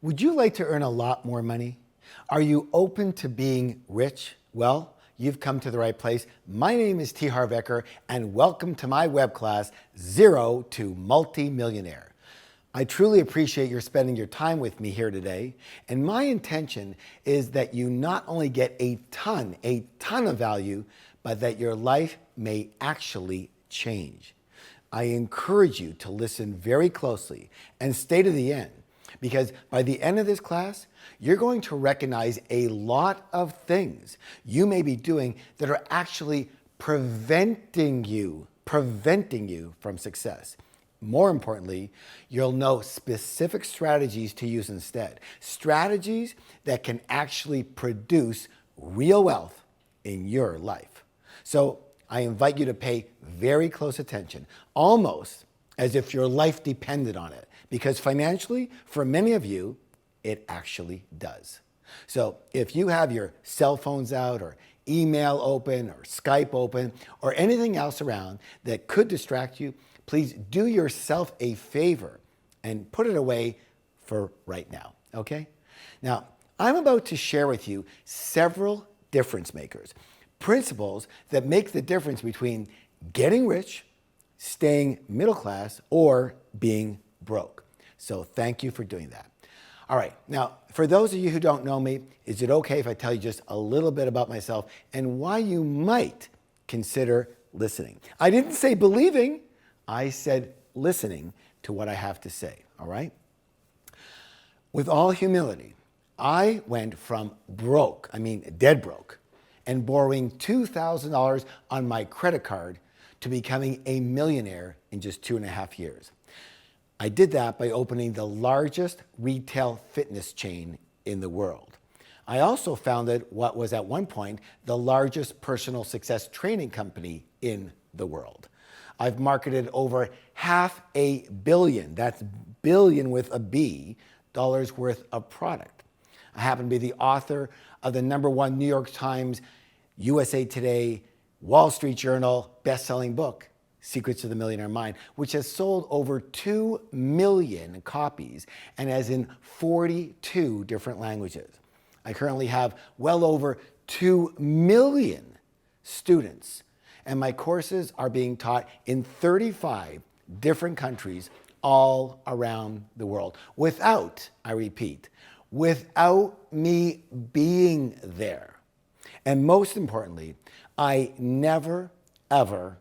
Would you like to earn a lot more money? Are you open to being rich? Well, you've come to the right place. My name is Harv Eker, and welcome to my web class, Zero to MultiMillionaire. I truly appreciate your spending your time with me here today, and my intention is that you not only get a ton of value, but that your life may actually change. I encourage you to listen very closely and stay to the end, because by the end of this class, you're going to recognize a lot of things you may be doing that are actually preventing you from success. More importantly, you'll know specific strategies to use instead. Strategies that can actually produce real wealth in your life. So I invite you to pay very close attention, almost as if your life depended on it. Because financially, for many of you, it actually does. So if you have your cell phones out or email open or Skype open or anything else around that could distract you, please do yourself a favor and put it away for right now, okay? Now, I'm about to share with you several difference makers, principles that make the difference between getting rich, staying middle class, or being broke. So thank you for doing that. All right, now for those of you who don't know me, is it okay if I tell you just a little bit about myself and why you might consider listening? I didn't say believing, I said listening to what I have to say, all right? With all humility, I went from broke, dead broke, and borrowing $2,000 on my credit card to becoming a millionaire in just 2.5 years. I did that by opening the largest retail fitness chain in the world. I also founded what was at one point the largest personal success training company in the world. I've marketed over $500 million, that's billion with a B, dollars worth of product. I happen to be the author of the #1 New York Times, USA Today, Wall Street Journal best-selling book, Secrets of the Millionaire Mind, which has sold over 2 million copies and is in 42 different languages. I currently have well over 2 million students, and my courses are being taught in 35 different countries all around the world without, I repeat, without me being there. And most importantly, I never, ever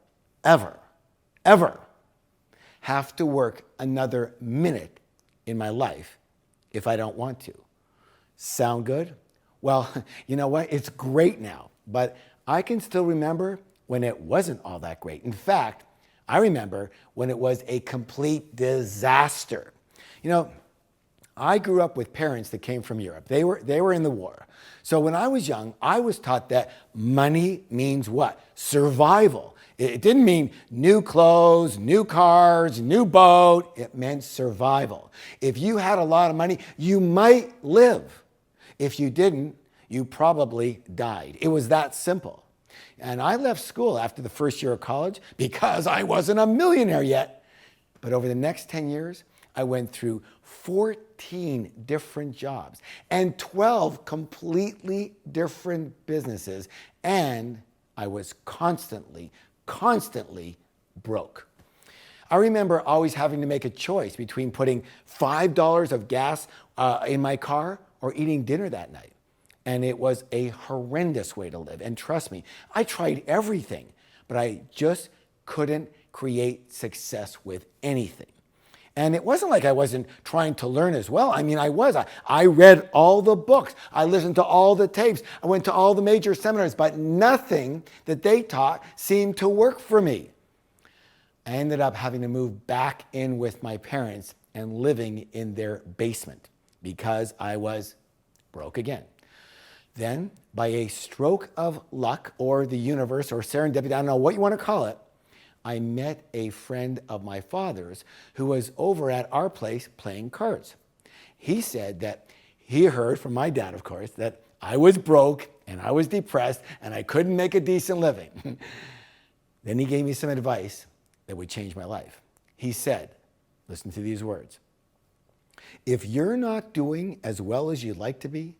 have to work another minute in my life if I don't want to. Sound good? Well, you know what? It's great now, but I can still remember when it wasn't all that great. In fact, I remember when it was a complete disaster. You know, I grew up with parents that came from Europe. They were in the war. So when I was young, I was taught that money means what? Survival. It didn't mean new clothes, new cars, new boat. It meant survival. If you had a lot of money, you might live. If you didn't, you probably died. It was that simple. And I left school after the first year of college because I wasn't a millionaire yet. But over the next 10 years, I went through 14 different jobs and 12 completely different businesses, and I was constantly broke. I remember always having to make a choice between putting $5 of gas in my car or eating dinner that night. And it was a horrendous way to live. And trust me, I tried everything, but I just couldn't create success with anything. And it wasn't like I wasn't trying to learn as well. I was. I read all the books. I listened to all the tapes. I went to all the major seminars, but nothing that they taught seemed to work for me. I ended up having to move back in with my parents and living in their basement because I was broke again. Then, by a stroke of luck or the universe or serendipity, I don't know what you want to call it, I met a friend of my father's who was over at our place playing cards. He said that he heard from my dad, of course, that I was broke and I was depressed and I couldn't make a decent living. Then he gave me some advice that would change my life. He said, listen to these words, If you're not doing as well as you'd like to be,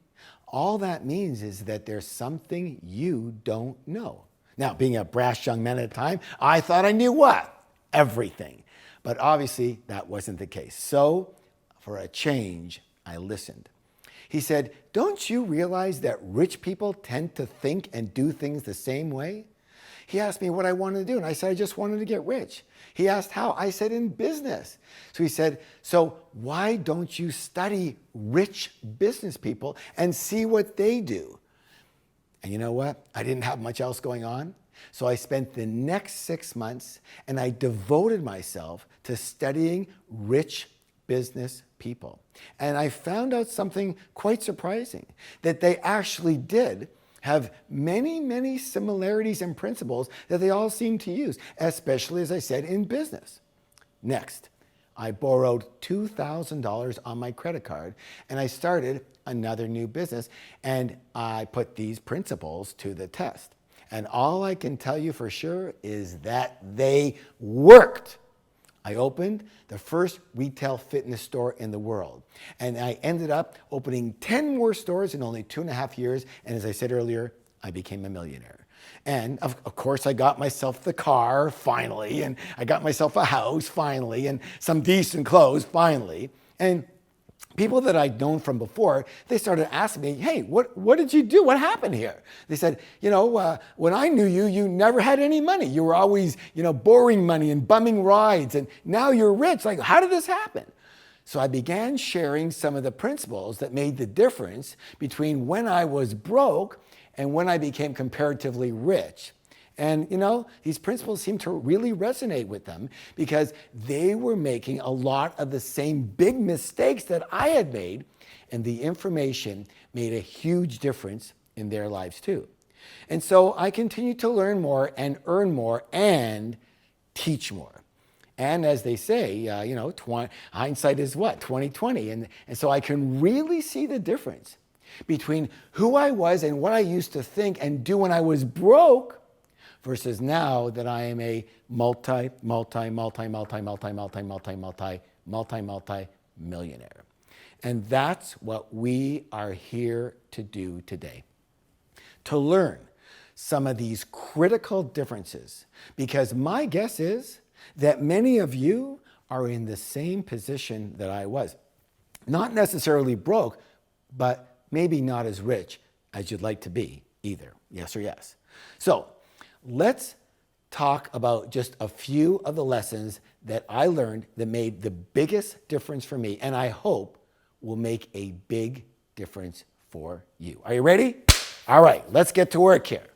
all that means is that there's something you don't know. Now, being a brash young man at the time, I thought I knew what? Everything. But obviously, that wasn't the case. So, for a change, I listened. He said, don't you realize that rich people tend to think and do things the same way? He asked me what I wanted to do, and I said, I just wanted to get rich. He asked how. I said, in business. So he said, so why don't you study rich business people and see what they do? And you know what? I didn't have much else going on. So I spent the next 6 months and I devoted myself to studying rich business people. And I found out something quite surprising, that they actually did have many, many similarities and principles that they all seem to use, especially, as I said, in business. Next, I borrowed $2,000 on my credit card and I started another new business, and I put these principles to the test. And all I can tell you for sure is that they worked. I opened the first retail fitness store in the world. And I ended up opening 10 more stores in only 2.5 years. And as I said earlier, I became a millionaire. And of course, I got myself the car finally, and I got myself a house finally, and some decent clothes finally. And people that I'd known from before, they started asking me, hey, what did you do? What happened here? They said, when I knew you, you never had any money. You were always, borrowing money and bumming rides, and now you're rich. Like, how did this happen? So I began sharing some of the principles that made the difference between when I was broke and when I became comparatively rich. And, these principles seemed to really resonate with them because they were making a lot of the same big mistakes that I had made, and the information made a huge difference in their lives too. And so I continued to learn more and earn more and teach more. And as they say, hindsight is what? 20/20. And so I can really see the difference between who I was and what I used to think and do when I was broke versus now that I am a multi-millionaire. And that's what we are here to do today. To learn some of these critical differences, because my guess is that many of you are in the same position that I was. Not necessarily broke, but maybe not as rich as you'd like to be either. Yes or yes? So, let's talk about just a few of the lessons that I learned that made the biggest difference for me, and I hope will make a big difference for you. Are you ready? All right, let's get to work here.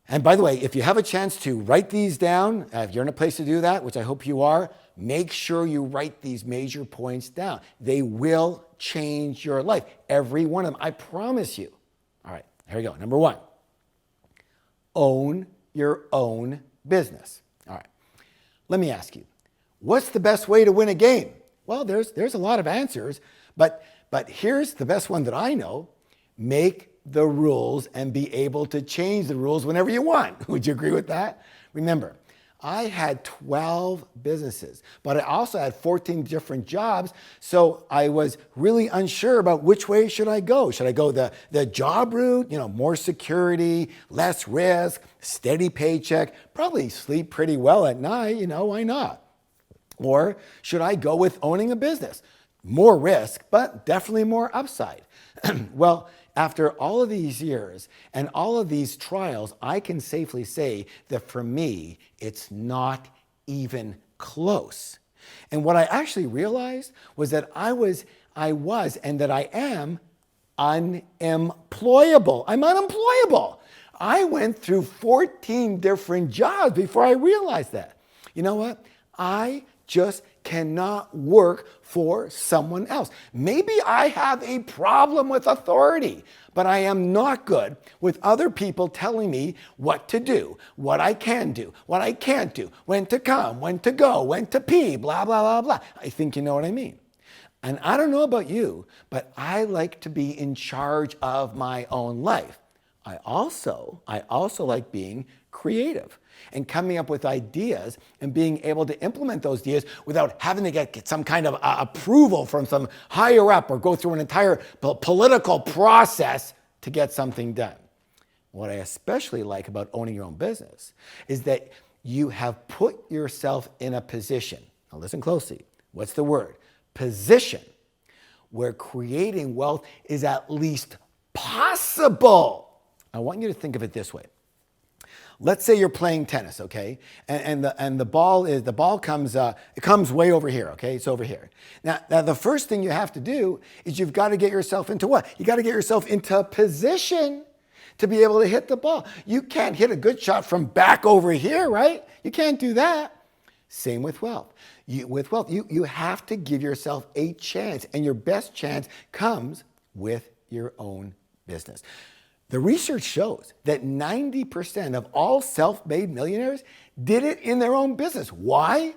And by the way, if you have a chance to write these down, if you're in a place to do that, which I hope you are, make sure you write these major points down. They will change your life. Every one of them, I promise you. All right, here we go. Number 1. Own your own business. All right. Let me ask you, what's the best way to win a game? Well, there's a lot of answers, but here's the best one that I know. Make the rules and be able to change the rules whenever you want. Would you agree with that? Remember, I had 12 businesses, but I also had 14 different jobs, so I was really unsure about which way should I go. Should I go the job route, more security, less risk, steady paycheck, probably sleep pretty well at night, why not? Or should I go with owning a business? More risk, but definitely more upside. Well, after all of these years and all of these trials, I can safely say that for me, it's not even close. And what I actually realized was that I was, and that I am unemployable. I'm unemployable. I went through 14 different jobs before I realized that. You know what? I just cannot work for someone else. Maybe I have a problem with authority, but I am not good with other people telling me what to do, what I can do, what I can't do, when to come, when to go, when to pee, blah, blah, blah, blah. I think you know what I mean. And I don't know about you, but I like to be in charge of my own life. I also like being creative and coming up with ideas and being able to implement those ideas without having to get some kind of approval from some higher up or go through an entire political process to get something done. What I especially like about owning your own business is that you have put yourself in a position. Now listen closely. What's the word? Position, where creating wealth is at least possible. I want you to think of it this way. Let's say you're playing tennis, okay? And the ball comes it comes way over here, okay? It's over here. Now the first thing you have to do is you've got to get yourself into what? You got to get yourself into a position to be able to hit the ball. You can't hit a good shot from back over here, right? You can't do that. Same with wealth. You have to give yourself a chance, and your best chance comes with your own business. The research shows that 90% of all self-made millionaires did it in their own business. Why?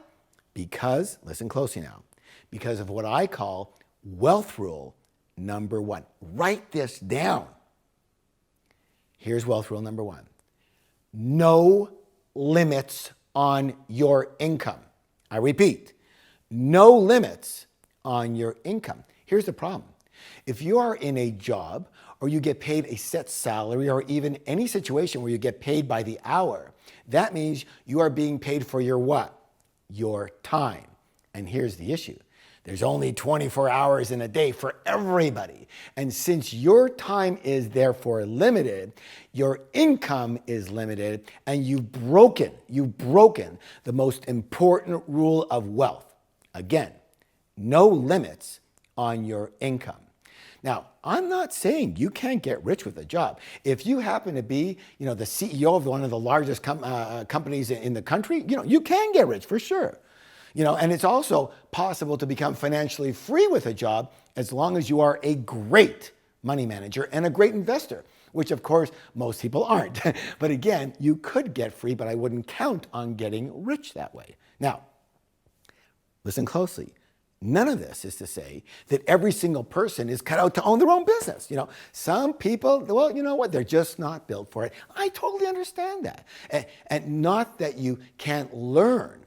Because, listen closely now, because of what I call wealth rule number 1. Write this down. Here's wealth rule number 1. No limits on your income. I repeat, no limits on your income. Here's the problem. If you are in a job or you get paid a set salary or even any situation where you get paid by the hour, that means you are being paid for your what? Your time. And here's the issue. There's only 24 hours in a day for everybody. And since your time is therefore limited, your income is limited, and you've broken the most important rule of wealth. Again, no limits on your income. Now, I'm not saying you can't get rich with a job. If you happen to be, the CEO of one of the largest companies in the country, you can get rich for sure. And it's also possible to become financially free with a job as long as you are a great money manager and a great investor, which of course most people aren't. But again, you could get free, but I wouldn't count on getting rich that way. Now, listen closely. None of this is to say that every single person is cut out to own their own business. Some people, well, you know what? They're just not built for it. I totally understand that. And not that you can't learn.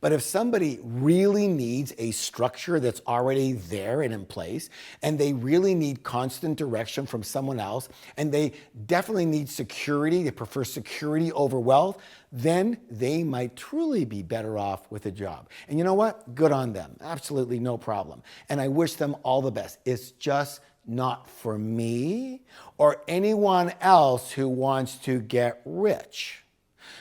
But if somebody really needs a structure that's already there and in place, and they really need constant direction from someone else, and they definitely need security, they prefer security over wealth, then they might truly be better off with a job. And you know what? Good on them. Absolutely no problem. And I wish them all the best. It's just not for me or anyone else who wants to get rich.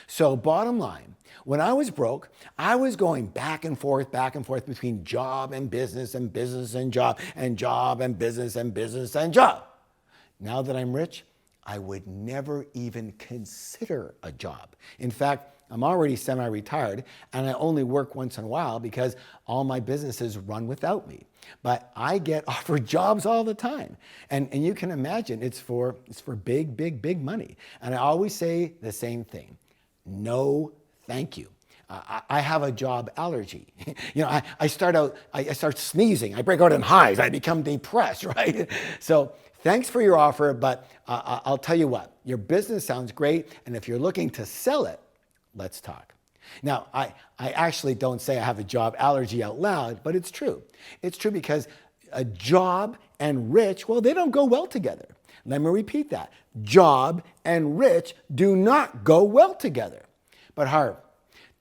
So bottom line, when I was broke, I was going back and forth between job and business and business and job and job and business and business and job. Now that I'm rich, I would never even consider a job. In fact, I'm already semi-retired and I only work once in a while because all my businesses run without me. But I get offered jobs all the time. And you can imagine it's for big money. And I always say the same thing. No, thank you. I have a job allergy. I start sneezing. I break out in hives. I become depressed, right? So thanks for your offer, but I'll tell you what, your business sounds great. And if you're looking to sell it, let's talk. Now, I actually don't say I have a job allergy out loud, but it's true. It's true because a job and rich, well, they don't go well together. Let me repeat that. Job and rich do not go well together. But Harv,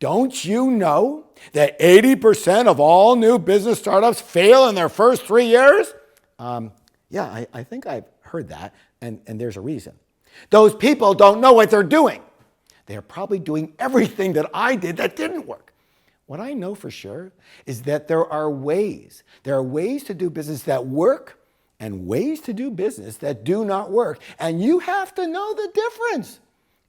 don't you know that 80% of all new business startups fail in their first 3 years? Yeah, I think I've heard that, and there's a reason. Those people don't know what they're doing. They're probably doing everything that I did that didn't work. What I know for sure is that there are ways to do business that work and ways to do business that do not work. And you have to know the difference.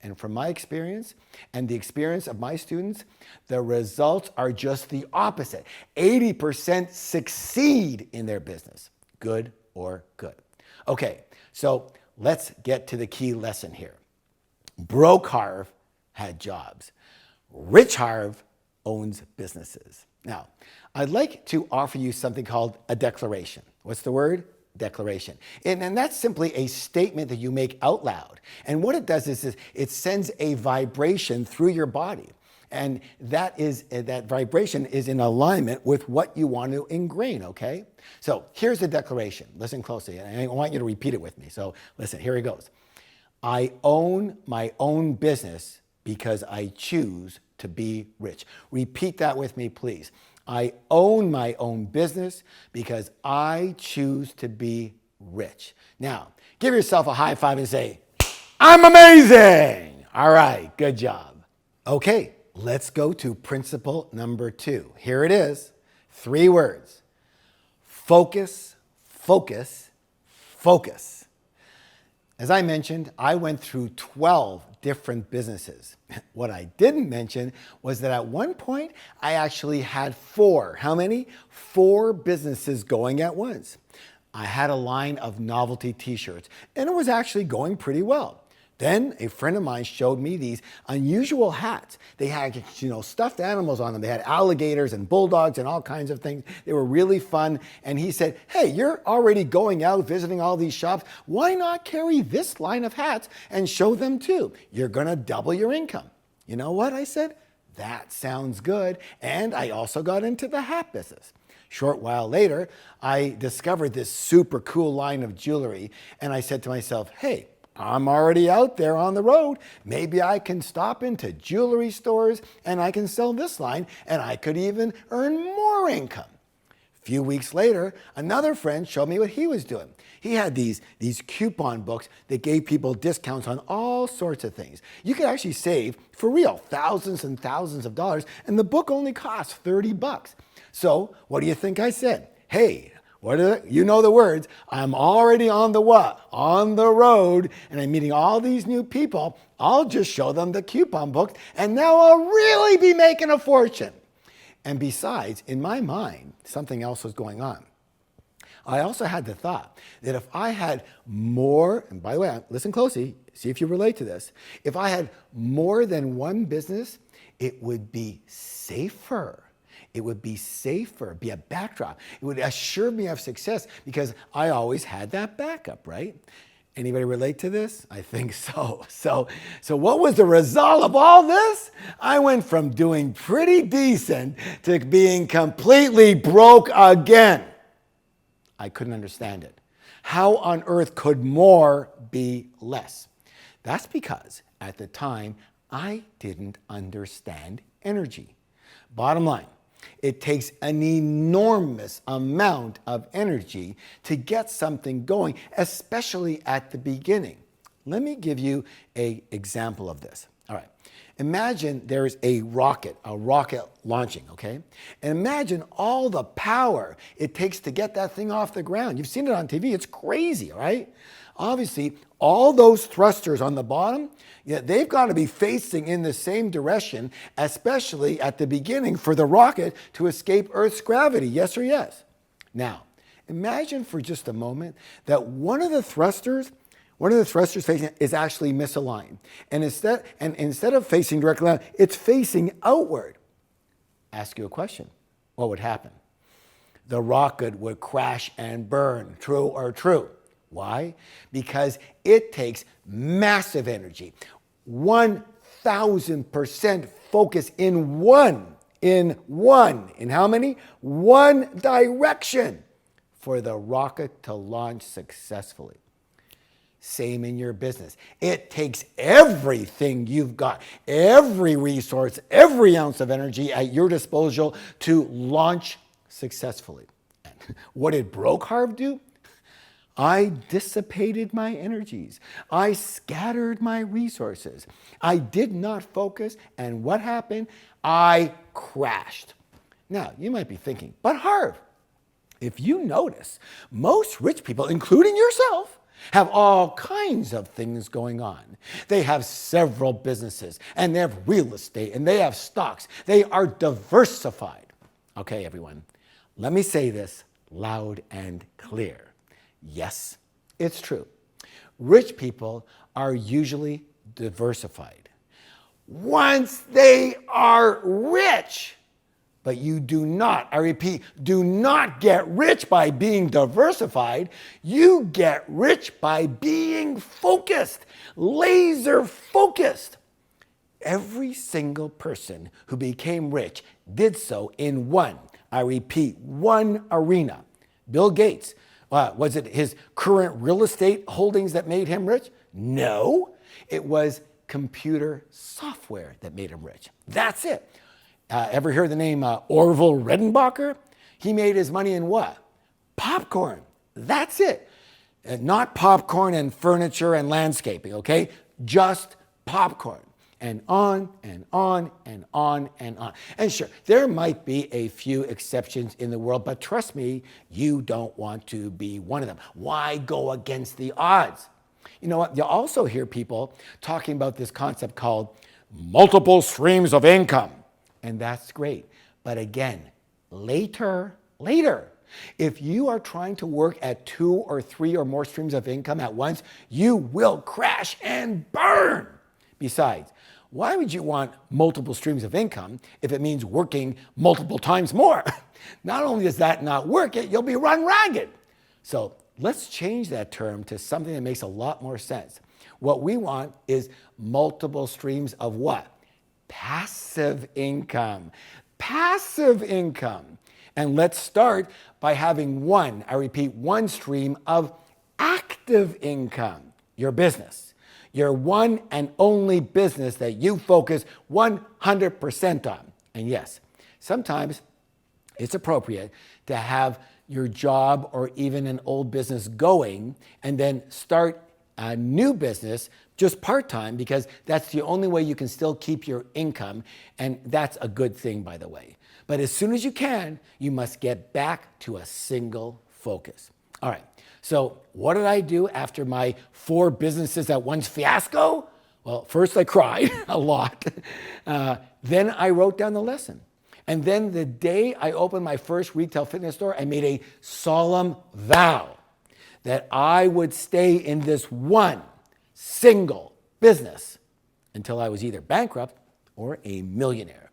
And from my experience and the experience of my students, the results are just the opposite. 80% succeed in their business, good or good. Okay, so let's get to the key lesson here. Broke Harv had jobs. Rich Harv owns businesses. Now, I'd like to offer you something called a declaration. What's the word? declaration. And that's simply a statement that you make out loud. And what it does is it sends a vibration through your body. And that vibration is in alignment with what you want to ingrain, okay? So here's the declaration. Listen closely. I want you to repeat it with me. So listen, here it goes. I own my own business because I choose to be rich. Repeat that with me, please. I own my own business because I choose to be rich. Now, give yourself a high five and say, I'm amazing. All right, good job. Okay, let's go to principle number 2. Here it is, 3 words. Focus, focus, focus. As I mentioned, I went through 12 different businesses. What I didn't mention was that at one point, I actually had 4. How many? 4 businesses going at once. I had a line of novelty t-shirts, and it was actually going pretty well. Then a friend of mine showed me these unusual hats. They had, stuffed animals on them. They had alligators and bulldogs and all kinds of things. They were really fun. And he said, hey, you're already going out visiting all these shops. Why not carry this line of hats and show them too? You're going to double your income. You know what? I said, that sounds good. And I also got into the hat business. Short while later, I discovered this super cool line of jewelry. And I said to myself, hey, I'm already out there on the road. Maybe I can stop into jewelry stores and I can sell this line and I could even earn more income. A few weeks later, another friend showed me what he was doing. He had these coupon books that gave people discounts on all sorts of things. You could actually save, for real, thousands and thousands of dollars, and the book only costs $30. So what do you think I said? Hey, you know the words. I'm already on the what? On the road, and I'm meeting all these new people. I'll just show them the coupon books, and now I'll really be making a fortune. And besides, in my mind, something else was going on. I also had the thought that if I had more, and by the way, listen closely, see if you relate to this. If I had more than one business, it would be safer. It would be safer, be a backdrop. It would assure me of success because I always had that backup, right? Anybody relate to this? I think so. So what was the result of all this? I went from doing pretty decent to being completely broke again. I couldn't understand it. How on earth could more be less? That's because at the time, I didn't understand energy. Bottom line, it takes an enormous amount of energy to get something going, especially at the beginning. Let me give you an example of this. All right. Imagine there is a rocket launching, okay? And imagine all the power it takes to get that thing off the ground. You've seen it on TV. It's crazy, right? Obviously, all those thrusters on the bottom, they've got to be facing in the same direction, especially at the beginning for the rocket to escape Earth's gravity, yes or yes? Now, imagine for just a moment that one of the thrusters facing is actually misaligned. And instead of facing directly down, it's facing outward. Ask you a question. What would happen? The rocket would crash and burn, true or true? Why? Because it takes massive energy. 1,000% focus in how many? One direction for the rocket to launch successfully. Same in your business. It takes everything you've got, every resource, every ounce of energy at your disposal to launch successfully. What did broke Harv do? I dissipated my energies. I scattered my resources. I did not focus, and what happened? I crashed. Now, you might be thinking, but Harv, if you notice, most rich people, including yourself, have all kinds of things going on. They have several businesses, and they have real estate, and they have stocks. They are diversified. Okay, everyone, let me say this loud and clear. Yes, it's true. Rich people are usually diversified. Once they are rich, But you do not, I repeat, do not get rich by being diversified. You get rich by being focused, laser focused. Every single person who became rich did so in one, I repeat, one arena. Bill Gates, was it his current real estate holdings that made him rich? No, it was computer software that made him rich. That's it. Ever hear the name Orville Redenbacher? He made his money in what? Popcorn. That's it. Not popcorn and furniture and landscaping, okay? Just popcorn. And on and on and on and on. And sure, there might be a few exceptions in the world, but trust me, you don't want to be one of them. Why go against the odds? You know what? You'll also hear people talking about this concept called multiple streams of income. And that's great. But again, later. If you are trying to work at 2 or 3 or more streams of income at once, you will crash and burn. Besides, why would you want multiple streams of income if it means working multiple times more? Not only does that not work, you'll be run ragged. So let's change that term to something that makes a lot more sense. What we want is multiple streams of what? Passive income. Passive income. And let's start by having one, I repeat, one stream of active income, your business. Your one and only business that you focus 100% on. And yes, sometimes it's appropriate to have your job or even an old business going and then start a new business just part-time, because that's the only way you can still keep your income. And that's a good thing, by the way. But as soon as you can, you must get back to a single focus. All right. So what did I do after my 4 businesses at once fiasco? Well, first I cried a lot. Then I wrote down the lesson. And then the day I opened my first retail fitness store, I made a solemn vow that I would stay in this one single business until I was either bankrupt or a millionaire.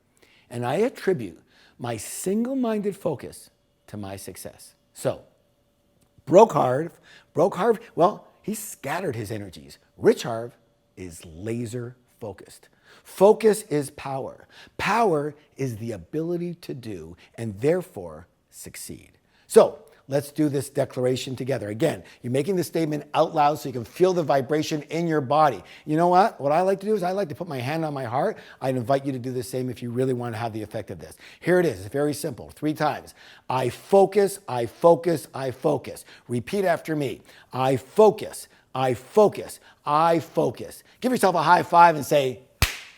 And I attribute my single-minded focus to my success. So, Broke Harv, well, he scattered his energies. Rich Harv is laser focused. Focus is power. Power is the ability to do and therefore succeed. So let's do this declaration together. Again, you're making the statement out loud so you can feel the vibration in your body. You know what? What I like to do is I like to put my hand on my heart. I'd invite you to do the same if you really want to have the effect of this. Here it is. It's very simple. 3 times. I focus, I focus, I focus. Repeat after me. I focus, I focus, I focus. Give yourself a high five and say,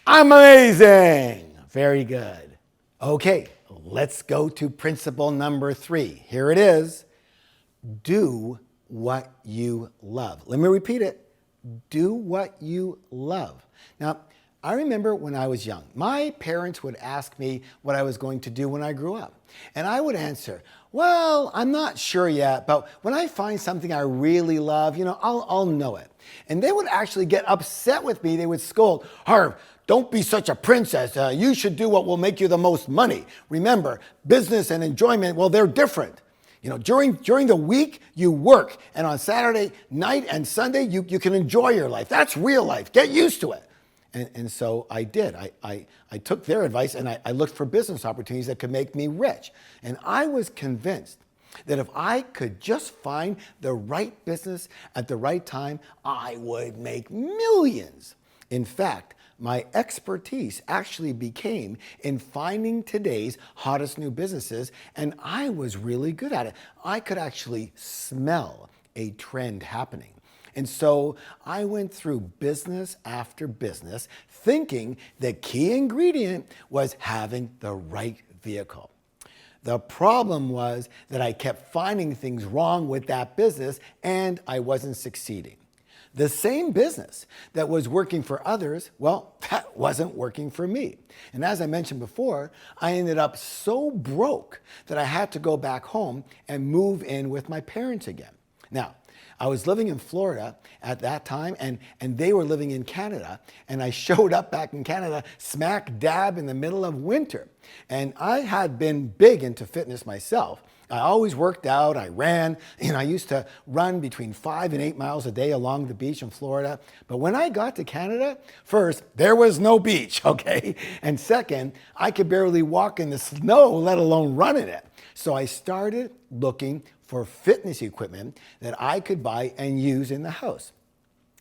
I'm amazing. Very good. Okay. Let's go to principle number 3. Here it is. Do what you love. Let me repeat it. Do what you love. Now, I remember when I was young, my parents would ask me what I was going to do when I grew up. And I would answer, well, I'm not sure yet, but when I find something I really love, I'll know it. And they would actually get upset with me. They would scold, Harv, don't be such a princess. You should do what will make you the most money. Remember, business and enjoyment, well, they're different. During the week, you work. And on Saturday night and Sunday, you can enjoy your life. That's real life. Get used to it. And so I did. I took their advice and I looked for business opportunities that could make me rich. And I was convinced that if I could just find the right business at the right time, I would make millions. In fact, my expertise actually became in finding today's hottest new businesses, and I was really good at it. I could actually smell a trend happening. And so I went through business after business, thinking the key ingredient was having the right vehicle. The problem was that I kept finding things wrong with that business, and I wasn't succeeding. The same business that was working for others, well, that wasn't working for me. And as I mentioned before, I ended up so broke that I had to go back home and move in with my parents again. Now, I was living in Florida at that time, and they were living in Canada. And I showed up back in Canada smack dab in the middle of winter. And I had been big into fitness myself. I always worked out, I ran, I used to run between 5 and 8 miles a day along the beach in Florida. But when I got to Canada, first, there was no beach, okay? And second, I could barely walk in the snow, let alone run in it. So I started looking for fitness equipment that I could buy and use in the house.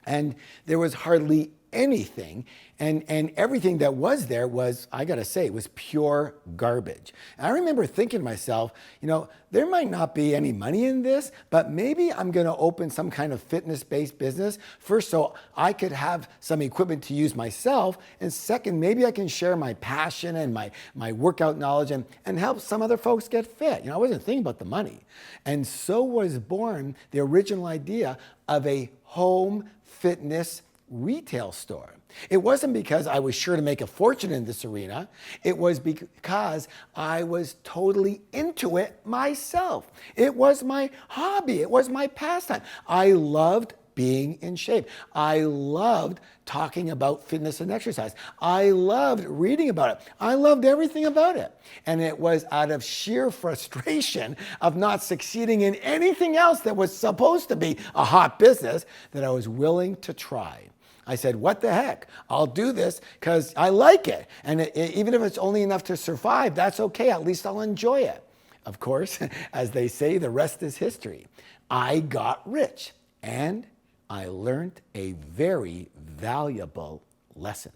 And there was hardly anything, and everything that was there was, I gotta say, it was pure garbage. And I remember thinking to myself, there might not be any money in this, but maybe I'm gonna open some kind of fitness-based business. First, so I could have some equipment to use myself, and second, maybe I can share my passion and my workout knowledge and help some other folks get fit. I wasn't thinking about the money. And so was born the original idea of a home fitness retail store. It wasn't because I was sure to make a fortune in this arena. It was because I was totally into it myself. It was my hobby. It was my pastime. I loved being in shape. I loved talking about fitness and exercise. I loved reading about it. I loved everything about it. And it was out of sheer frustration of not succeeding in anything else that was supposed to be a hot business that I was willing to try. I said, what the heck? I'll do this because I like it. And even if it's only enough to survive, that's okay. At least I'll enjoy it. Of course, as they say, the rest is history. I got rich and I learned a very valuable lesson.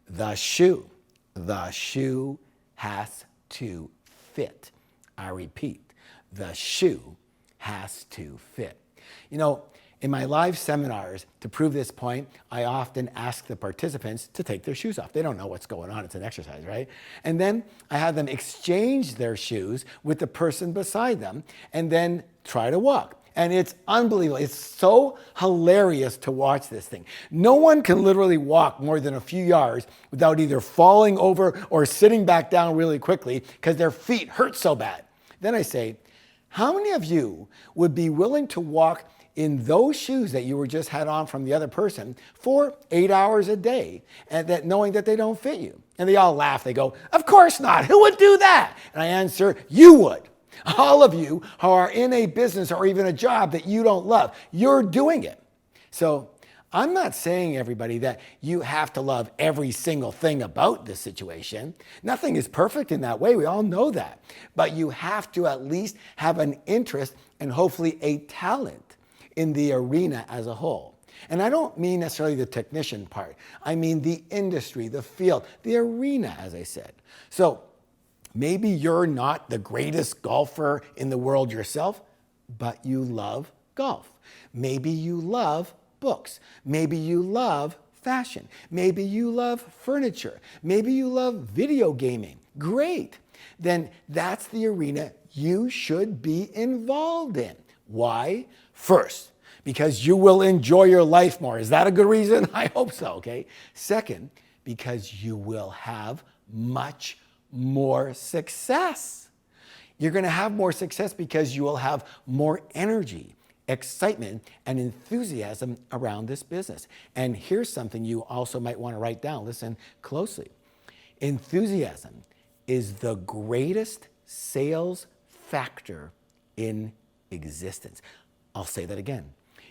The shoe has to fit. I repeat, the shoe has to fit. In my live seminars, to prove this point, I often ask the participants to take their shoes off. They don't know what's going on. It's an exercise, right? And then I have them exchange their shoes with the person beside them and then try to walk. And it's unbelievable. It's so hilarious to watch this thing. No one can literally walk more than a few yards without either falling over or sitting back down really quickly because their feet hurt so bad. Then I say, how many of you would be willing to walk in those shoes that you were just had on from the other person for 8 hours a day, and that knowing that they don't fit you? And they all laugh. They go, of course not. Who would do that? And I answer, you would. All of you who are in a business or even a job that you don't love, you're doing it. So I'm not saying, everybody, that you have to love every single thing about this situation. Nothing is perfect in that way. We all know that. But you have to at least have an interest and hopefully a talent in the arena as a whole. And I don't mean necessarily the technician part. I mean the industry, the field, the arena, as I said. So maybe you're not the greatest golfer in the world yourself, but you love golf. Maybe you love books. Maybe you love fashion. Maybe you love furniture. Maybe you love video gaming. Great. Then that's the arena you should be involved in. Why? First, because you will enjoy your life more. Is that a good reason? I hope so, okay? Second, because you will have much more success. You're going to have more success because you will have more energy, excitement, and enthusiasm around this business. And here's something you also might want to write down. Listen closely. Enthusiasm is the greatest sales factor in existence. I'll say that again.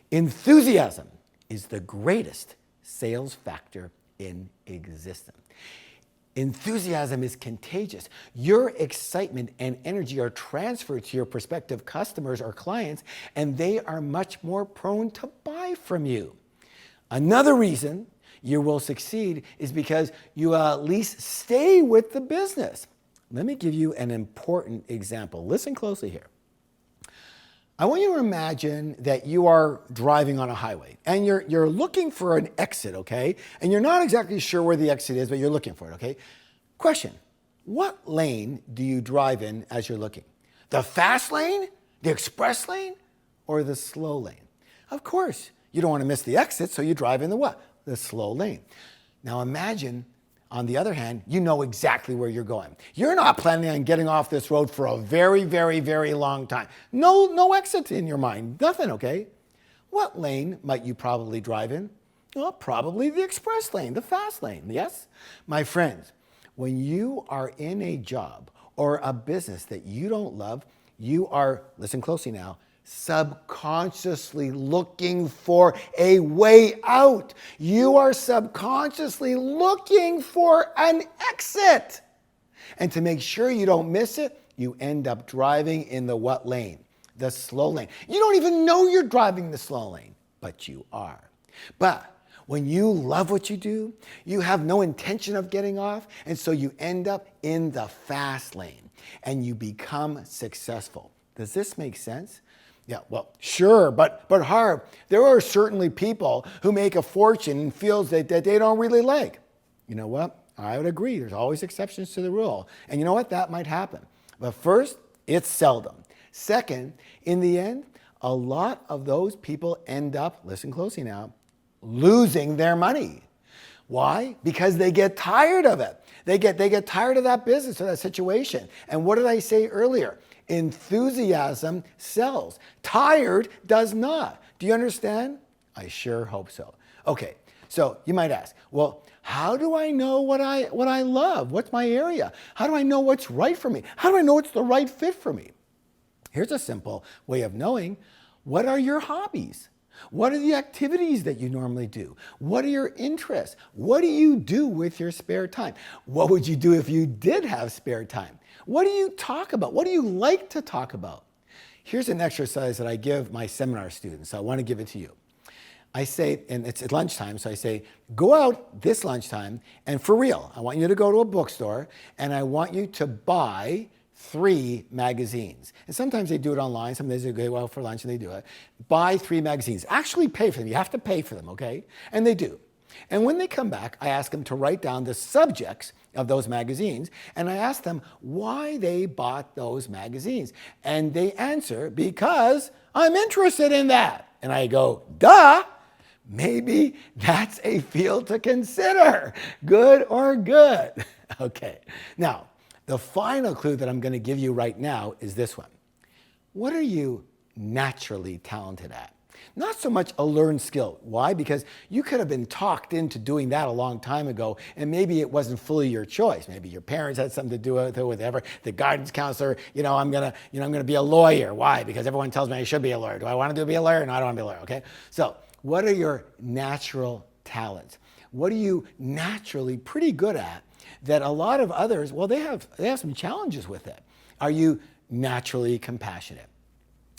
Enthusiasm is the greatest sales factor in existence. Enthusiasm is contagious. Your excitement and energy are transferred to your prospective customers or clients, and they are much more prone to buy from you. Another reason you will succeed is because you at least stay with the business. Let me give you an important example. Listen closely here. I want you to imagine that you are driving on a highway and you're looking for an exit, okay? And you're not exactly sure where the exit is, but you're looking for it, okay? Question, what lane do you drive in as you're looking? The fast lane, the express lane, or the slow lane? Of course, you don't want to miss the exit, so you drive in the what? The slow lane. Now imagine, on the other hand, you know exactly where you're going. You're not planning on getting off this road for a very, very, very long time. No exit in your mind, nothing, okay? What lane might you probably drive in? Well, probably the express lane, the fast lane, yes? My friends, when you are in a job or a business that you don't love, you are, listen closely now, subconsciously looking for a way out. You are subconsciously looking for an exit. And to make sure you don't miss it, you end up driving in the what lane? The slow lane. You don't even know you're driving the slow lane, but you are. But when you love what you do, you have no intention of getting off, and so you end up in the fast lane and you become successful. Does this make sense? Yeah, well, sure, but Harv, there are certainly people who make a fortune and feels that they don't really like. You know what? I would agree. There's always exceptions to the rule. And you know what? That might happen. But first, it's seldom. Second, in the end, a lot of those people end up, listen closely now, losing their money. Why? Because they get tired of it. They get tired of that business or that situation. And what did I say earlier? Enthusiasm sells. Tired does not. Do you understand? I sure hope so. Okay, so you might ask, well, how do I know what I love? What's my area? How do I know what's right for me? How do I know it's the right fit for me? Here's a simple way of knowing. What are your hobbies? What are the activities that you normally do? What are your interests? What do you do with your spare time? What would you do if you did have spare time? What do you talk about? What do you like to talk about? Here's an exercise that I give my seminar students. So I want to give it to you. I say, and it's at lunchtime, so I say, go out this lunchtime, and for real, I want you to go to a bookstore, and I want you to buy 3 magazines. And sometimes they do it online. Sometimes they go out for lunch and they do it. Buy 3 magazines. Actually pay for them. You have to pay for them, okay? And they do. And when they come back, I ask them to write down the subjects of those magazines, and I ask them why they bought those magazines. And they answer, because I'm interested in that. And I go, duh! Maybe that's a field to consider. Good or good. Okay. Now, the final clue that I'm going to give you right now is this one. What are you naturally talented at? Not so much a learned skill. Why? Because you could have been talked into doing that a long time ago, and maybe it wasn't fully your choice. Maybe your parents had something to do with it, whatever. The guidance counselor, I'm gonna be a lawyer. Why? Because everyone tells me I should be a lawyer. Do I want to be a lawyer? No, I don't want to be a lawyer. Okay. So, what are your natural talents? What are you naturally pretty good at that a lot of others, well, they have some challenges with it? Are you naturally compassionate?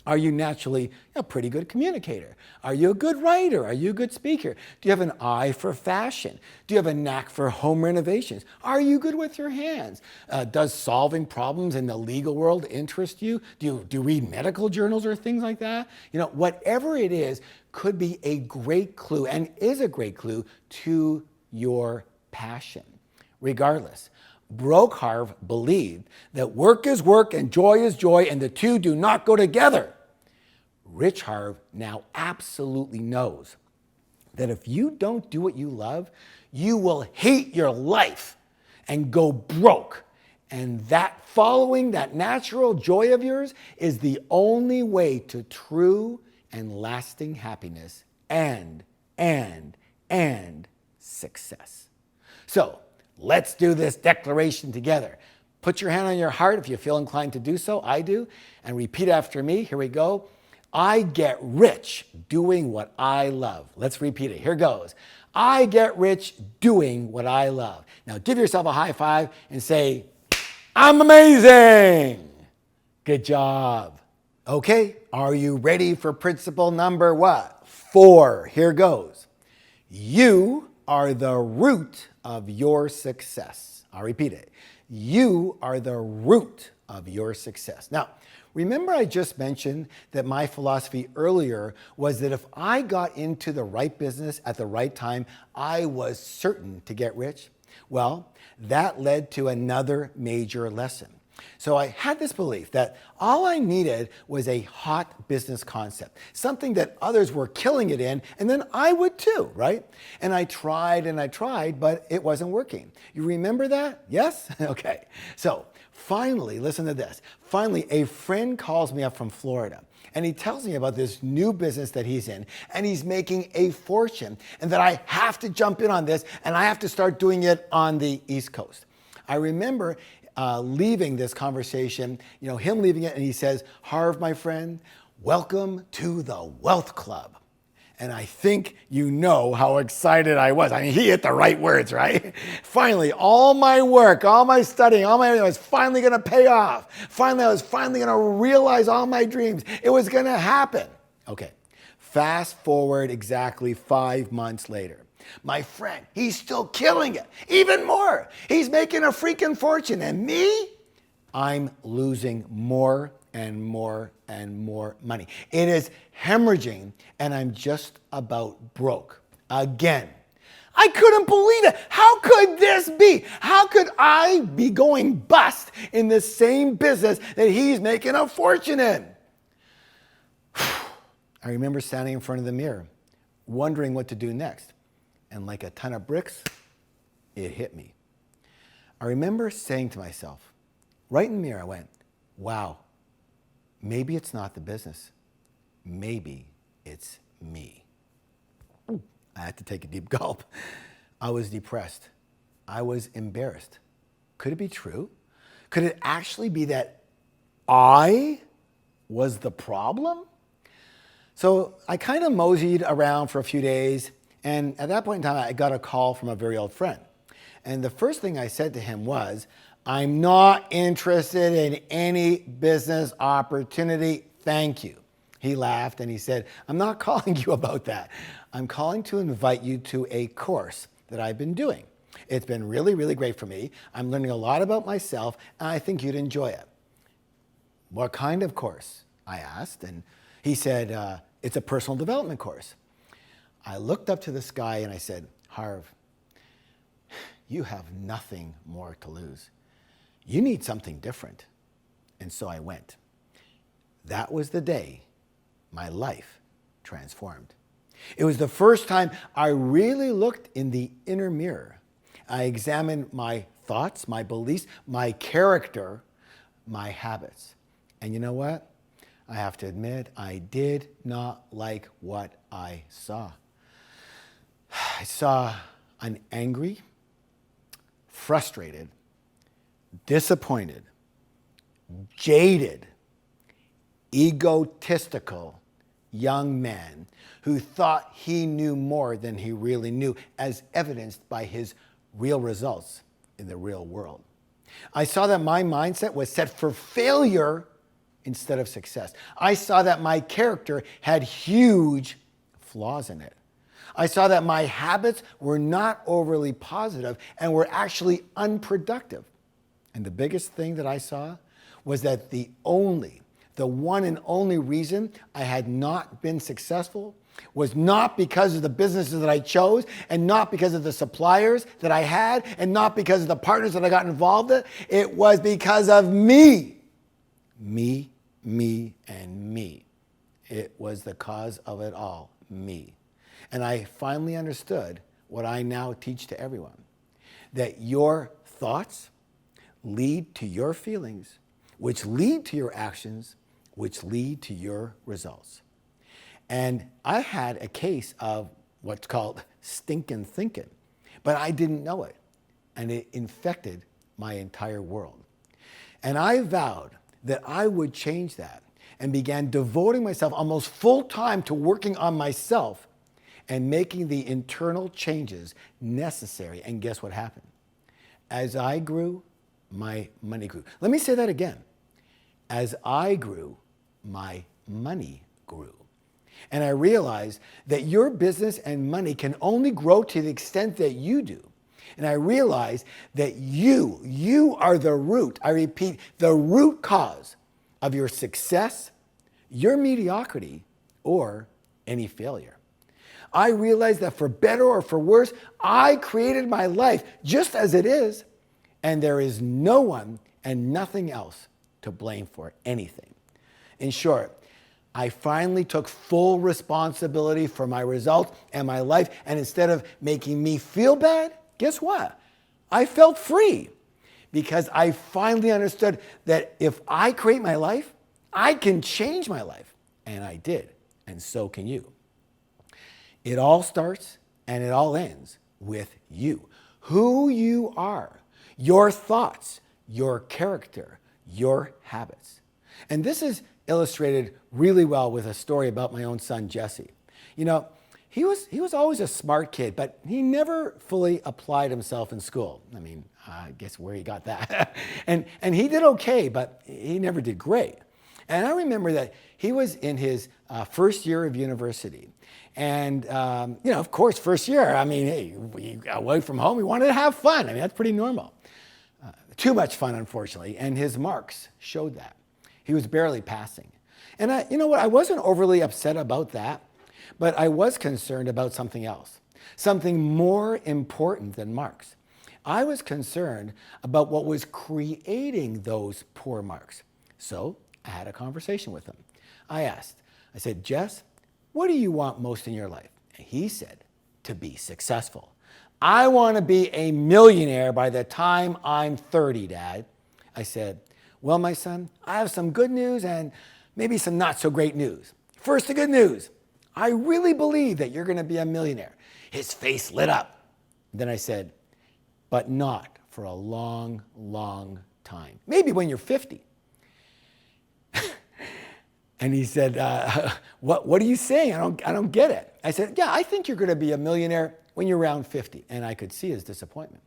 Are you naturally a pretty good communicator? Are you a good writer? Are you a good speaker? Do you have an eye for fashion? Do you have a knack for home renovations? Are you good with your hands? Does solving problems in the legal world interest you? Do you read medical journals or things like that? Whatever it is could be a great clue and is a great clue to your passion. Regardless, broke Harv believed that work is work and joy is joy, and the two do not go together. Rich Harv now absolutely knows that if you don't do what you love, you will hate your life and go broke. And that following that natural joy of yours is the only way to true and lasting happiness and success. So, let's do this declaration together. Put your hand on your heart if you feel inclined to do so. I do. And repeat after me. Here we go. I get rich doing what I love. Let's repeat it. Here goes. I get rich doing what I love. Now give yourself a high five and say, I'm amazing. Good job. Okay, are you ready for principle number what? 4. Here goes. You are the root of your success. I'll repeat it. You are the root of your success. Now, remember I just mentioned that my philosophy earlier was that if I got into the right business at the right time, I was certain to get rich? Well, that led to another major lesson. So I had this belief that all I needed was a hot business concept, something that others were killing it in, and then I would too, right? And I tried, but it wasn't working. You remember that? Yes? Okay. So Finally, listen to this. Finally, a friend calls me up from Florida and he tells me about this new business that he's in and he's making a fortune and that I have to jump in on this and I have to start doing it on the East Coast. I remember leaving this conversation, him leaving it, and he says, Harv, my friend, welcome to the Wealth Club. And I think you know how excited I was. I mean, he hit the right words, right? Finally, all my work, all my studying, all my everything was finally going to pay off. Finally, I was finally going to realize all my dreams. It was going to happen. Okay, fast forward exactly 5 months later. My friend, he's still killing it, even more. He's making a freaking fortune. And me, I'm losing more and more and more money. It is hemorrhaging and I'm just about broke again. I couldn't believe it. How could this be? How could I be going bust in the same business that he's making a fortune in? I remember standing in front of the mirror, wondering what to do next. And like a ton of bricks, it hit me. I remember saying to myself, right in the mirror, I went, wow, maybe it's not the business. Maybe it's me. I had to take a deep gulp. I was depressed. I was embarrassed. Could it be true? Could it actually be that I was the problem? So I kind of moseyed around for a few days. And at that point in time, I got a call from a very old friend. And the first thing I said to him was, I'm not interested in any business opportunity. Thank you. He laughed and he said, I'm not calling you about that. I'm calling to invite you to a course that I've been doing. It's been really, really great for me. I'm learning a lot about myself and I think you'd enjoy it. What kind of course? I asked. And he said, it's a personal development course. I looked up to the sky and I said, Harv, you have nothing more to lose. You need something different. And so I went. That was the day my life transformed. It was the first time I really looked in the inner mirror. I examined my thoughts, my beliefs, my character, my habits. And you know what? I have to admit, I did not like what I saw. I saw an angry, frustrated, disappointed, jaded, egotistical young man who thought he knew more than he really knew, as evidenced by his real results in the real world. I saw that my mindset was set for failure instead of success. I saw that my character had huge flaws in it. I saw that my habits were not overly positive and were actually unproductive. And the biggest thing that I saw was that the one and only reason I had not been successful was not because of the businesses that I chose and not because of the suppliers that I had and not because of the partners that I got involved in. It was because of me. Me, and me. It was the cause of it all, me. And I finally understood what I now teach to everyone, that your thoughts lead to your feelings, which lead to your actions, which lead to your results. And I had a case of what's called stinking thinking, but I didn't know it. And it infected my entire world. And I vowed that I would change that and began devoting myself almost full time to working on myself and making the internal changes necessary. And guess what happened? As I grew, my money grew. Let me say that again. As I grew, my money grew. And I realized that your business and money can only grow to the extent that you do. And I realized that you are the root, I repeat, the root cause of your success, your mediocrity, or any failure. I realized that for better or for worse, I created my life just as it is, and there is no one and nothing else to blame for anything. In short, I finally took full responsibility for my results and my life, and instead of making me feel bad, guess what? I felt free because I finally understood that if I create my life, I can change my life. And I did. And so can you. It all starts and it all ends with you. Who you are, your thoughts, your character, your habits. And this is illustrated really well with a story about my own son, Jesse. You know, he was always a smart kid, but he never fully applied himself in school. I mean, I guess where he got that. and he did okay, but he never did great. And I remember that he was in his first year of university. And, you know, of course, first year, I mean, hey, we got away from home. We wanted to have fun. I mean, that's pretty normal. Too much fun, unfortunately. And his marks showed that. He was barely passing. And you know what? I wasn't overly upset about that, but I was concerned about something else, something more important than marks. I was concerned about what was creating those poor marks. So I had a conversation with him. I said, Jess, what do you want most in your life? And he said, to be successful. I want to be a millionaire by the time I'm 30, Dad. I said, well, my son, I have some good news and maybe some not so great news. First, the good news. I really believe that you're going to be a millionaire. His face lit up. Then I said, but not for a long, long time. Maybe when you're 50. And he said, what are you saying? I don't get it. I said, yeah, I think you're going to be a millionaire when you're around 50. And I could see his disappointment.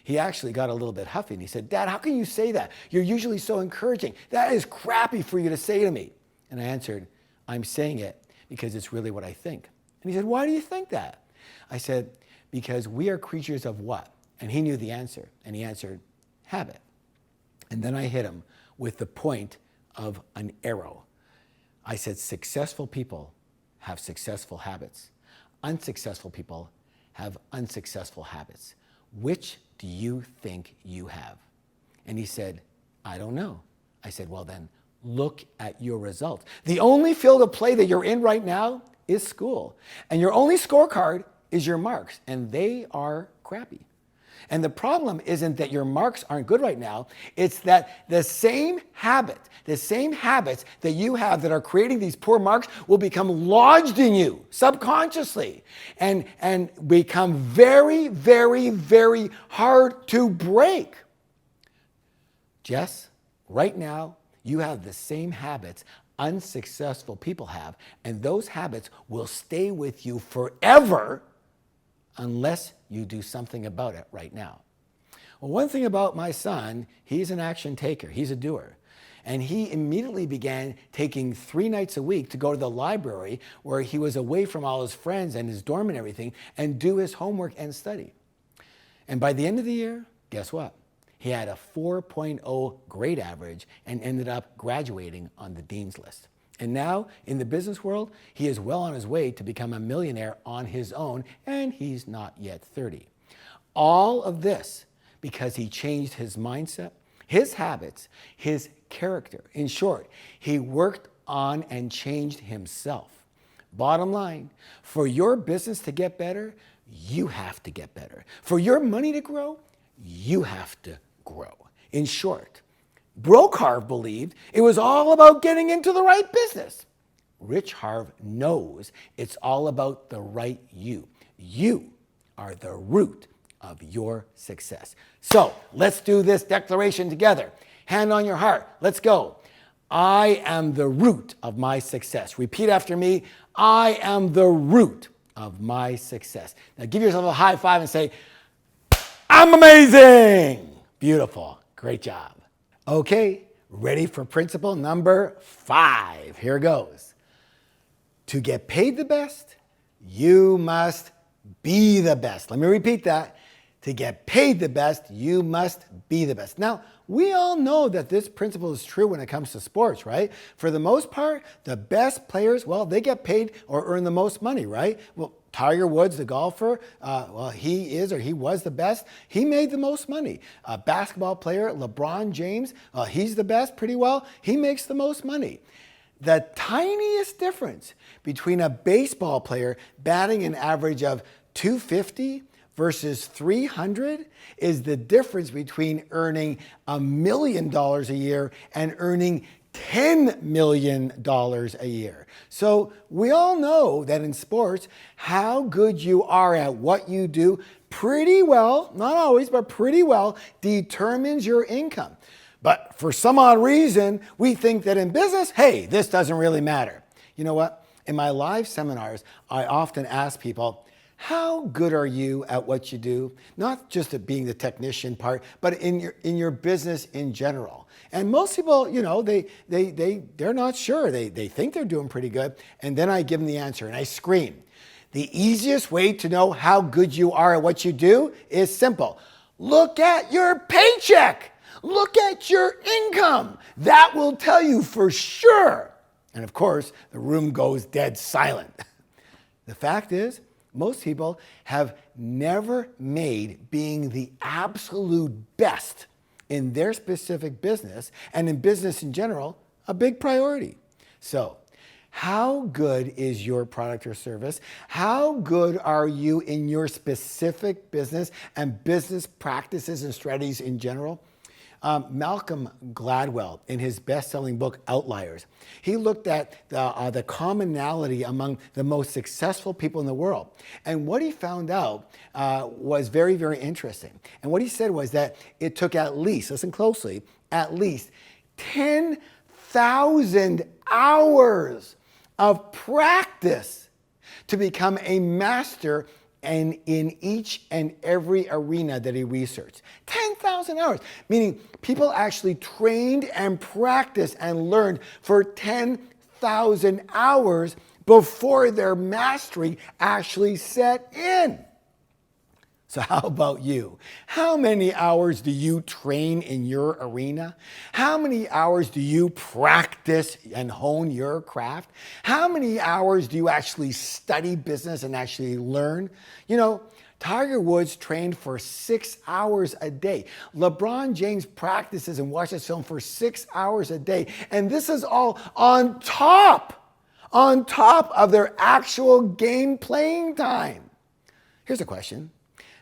He actually got a little bit huffy and he said, Dad, how can you say that? You're usually so encouraging. That is crappy for you to say to me. And I answered, I'm saying it because it's really what I think. And he said, why do you think that? I said, because we are creatures of what? And he knew the answer. And he answered, habit. And then I hit him with the point of an arrow. I said, successful people have successful habits. Unsuccessful people have unsuccessful habits. Which do you think you have? And he said, I don't know. I said, well then, look at your results. The only field of play that you're in right now is school. And your only scorecard is your marks. And they are crappy. And the problem isn't that your marks aren't good right now. It's that the same habits that you have that are creating these poor marks will become lodged in you subconsciously and become very, very, very hard to break. Jess, right now, you have the same habits unsuccessful people have, and those habits will stay with you forever unless you do something about it right now. Well, one thing about my son, he's an action taker. He's a doer. And he immediately began taking 3 nights a week to go to the library where he was away from all his friends and his dorm and everything and do his homework and study. And by the end of the year, guess what? He had a 4.0 grade average and ended up graduating on the dean's list. And now, in the business world, he is well on his way to become a millionaire on his own, and he's not yet 30. All of this because he changed his mindset, his habits, his character. In short, he worked on and changed himself. Bottom line, for your business to get better, you have to get better. For your money to grow, you have to grow. In short, broke Harv believed it was all about getting into the right business. Rich Harv knows it's all about the right you. You are the root of your success. So let's do this declaration together. Hand on your heart. Let's go. I am the root of my success. Repeat after me. I am the root of my success. Now give yourself a high five and say, I'm amazing. Beautiful. Great job. Okay, ready for principle number 5. Here goes. To get paid the best, you must be the best. Let me repeat that. To get paid the best, you must be the best. Now, we all know that this principle is true when it comes to sports, right? For the most part, the best players, well, they get paid or earn the most money, right? Well, Tiger Woods, the golfer, he was the best. He made the most money. A basketball player, LeBron James, he's the best pretty well. He makes the most money. The tiniest difference between a baseball player batting an average of .250 versus 300 is the difference between earning $1 million a year and earning $10 million a year. So we all know that in sports, how good you are at what you do pretty well, not always, but pretty well, determines your income. But for some odd reason, we think that in business, hey, this doesn't really matter. You know what? In my live seminars, I often ask people, how good are you at what you do? Not just at being the technician part, but in your business in general. And most people, you know, they're not sure. They think they're doing pretty good. And then I give them the answer and I scream. The easiest way to know how good you are at what you do is simple. Look at your paycheck. Look at your income. That will tell you for sure. And of course, the room goes dead silent. The fact is, most people have never made being the absolute best in their specific business and in business in general a big priority. So, how good is your product or service? How good are you in your specific business and business practices and strategies in general? Malcolm Gladwell, in his best-selling book, Outliers, he looked at the commonality among the most successful people in the world. And what he found out was very, very interesting. And what he said was that it took at least, listen closely, at least 10,000 hours of practice to become a master and in each and every arena that he researched. 10,000 hours, meaning people actually trained and practiced and learned for 10,000 hours before their mastery actually set in. So how about you? How many hours do you train in your arena? How many hours do you practice and hone your craft? How many hours do you actually study business and actually learn? You know, Tiger Woods trained for 6 hours a day. LeBron James practices and watches film for 6 hours a day. And this is all on top of their actual game playing time. Here's a question.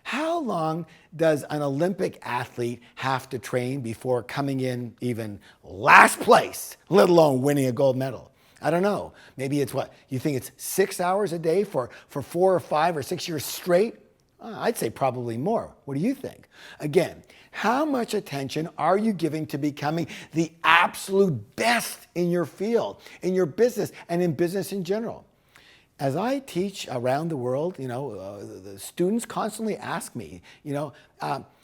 How long does an Olympic athlete have to train before coming in even last place, let alone winning a gold medal? I don't know. Maybe it's what? You think it's 6 hours a day for 4 or 5 or 6 years straight? I'd say probably more. What do you think? Again, how much attention are you giving to becoming the absolute best in your field, in your business, and in business in general? As I teach around the world, you know, the students constantly ask me, you know,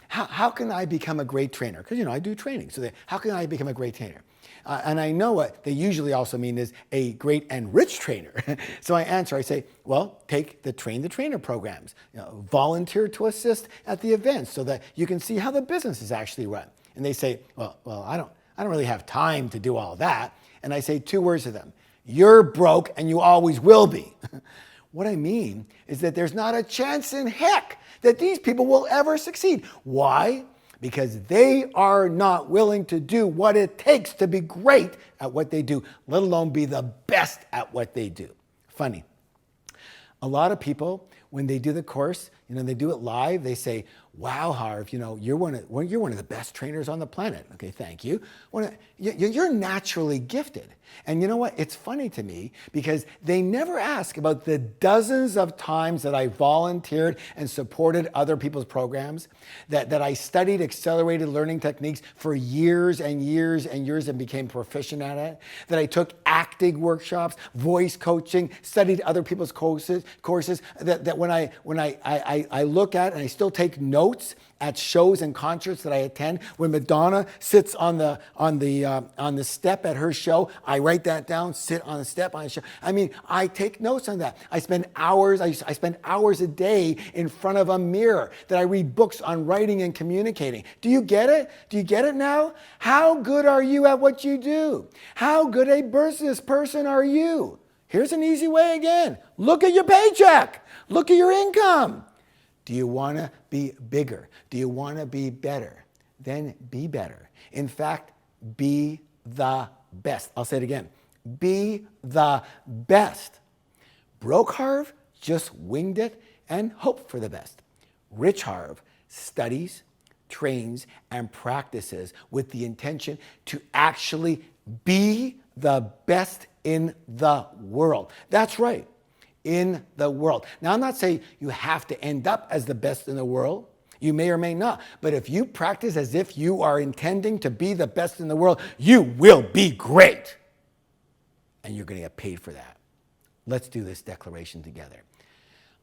how can I become a great trainer? Because, you know, I do training. So how can I become a great trainer? And I know what they usually also mean is a great and rich trainer. So I answer, I say, well, take the Train the Trainer programs. You know, volunteer to assist at the events so that you can see how the business is actually run. And they say, well, I don't really have time to do all that. And I say 2 words to them. You're broke and you always will be. What I mean is that there's not a chance in heck that these people will ever succeed. Why? Because they are not willing to do what it takes to be great at what they do, let alone be the best at what they do. Funny. A lot of people, when they do the course, you know, they do it live, they say, wow, Harv, you know, you're one of the best trainers on the planet. Okay, thank you. You're naturally gifted. And you know what? It's funny to me because they never ask about the dozens of times that I volunteered and supported other people's programs, that I studied accelerated learning techniques for years and years and years and became proficient at it, that I took acting workshops, voice coaching, studied other people's courses, that when I look at and I still take notes at shows and concerts that I attend. When Madonna sits on the step at her show, I write that down, sit on the step on the show. I mean, I take notes on that. I spend hours a day in front of a mirror, that I read books on writing and communicating. Do you get it? Do you get it now? How good are you at what you do? How good a business person are you? Here's an easy way again. Look at your paycheck. Look at your income. Do you want to be bigger? Do you want to be better? Then be better. In fact, be the best. I'll say it again. Be the best. Broke Harv just winged it and hoped for the best. Rich Harv studies, trains, and practices with the intention to actually be the best in the world. That's right, in the world. Now, I'm not saying you have to end up as the best in the world. You may or may not. But if you practice as if you are intending to be the best in the world, you will be great. And you're going to get paid for that. Let's do this declaration together.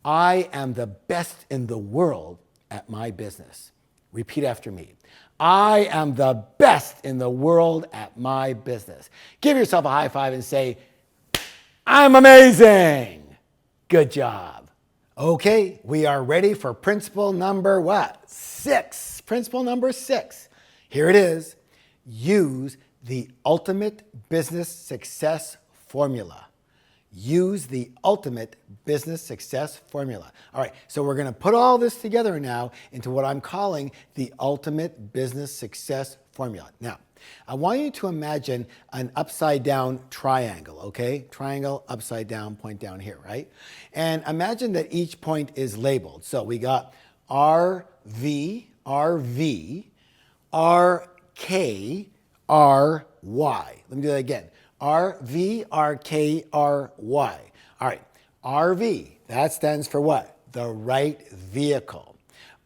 I am the best in the world at my business. Repeat after me. I am the best in the world at my business. Give yourself a high five and say, I'm amazing. Good job. Okay, we are ready for principle number what? 6. Principle number 6. Here it is. Use the ultimate business success formula. Use the ultimate business success formula. All right, so we're going to put all this together now into what I'm calling the ultimate business success formula. Now, I want you to imagine an upside down triangle, okay? Triangle, upside down, point down here, right? And imagine that each point is labeled. So we got RV, RV, RK, RY. Let me do that again. RV, RK, RY. All right, RV, that stands for what? The right vehicle.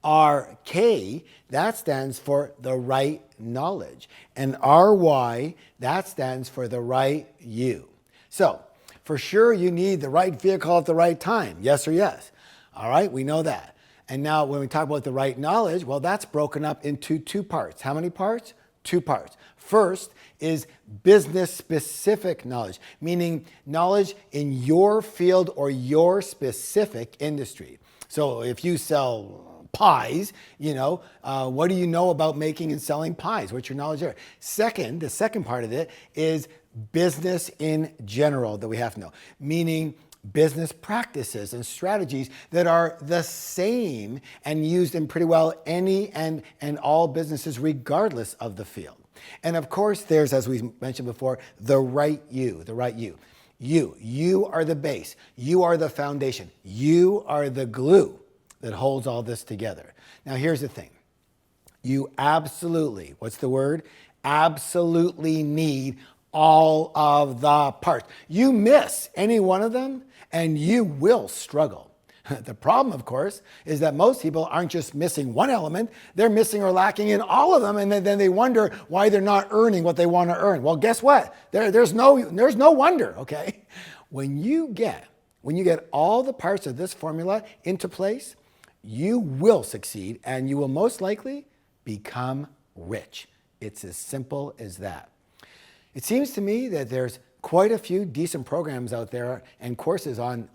RK, that stands for the right knowledge. And RY, that stands for the right you. So, for sure you need the right vehicle at the right time. Yes or yes? All right, we know that. And now when we talk about the right knowledge, well, that's broken up into 2 parts. How many parts? 2 parts. First is business-specific knowledge, meaning knowledge in your field or your specific industry. So if you sell pies, what do you know about making and selling pies? What's your knowledge there? Second, the second part of it is business in general that we have to know, meaning business practices and strategies that are the same and used in pretty well any and all businesses regardless of the field. And of course, there's, as we mentioned before, the right you, the right you. You are the base. You are the foundation. You are the glue that holds all this together. Now, here's the thing. You absolutely, what's the word? Absolutely need all of the parts. You miss any one of them and you will struggle. The problem, of course, is that most people aren't just missing one element, they're missing or lacking in all of them, and then they wonder why they're not earning what they want to earn. Well, guess what? There's no wonder, okay? When you get all the parts of this formula into place, you will succeed and you will most likely become rich. It's as simple as that. It seems to me that there's quite a few decent programs out there and courses on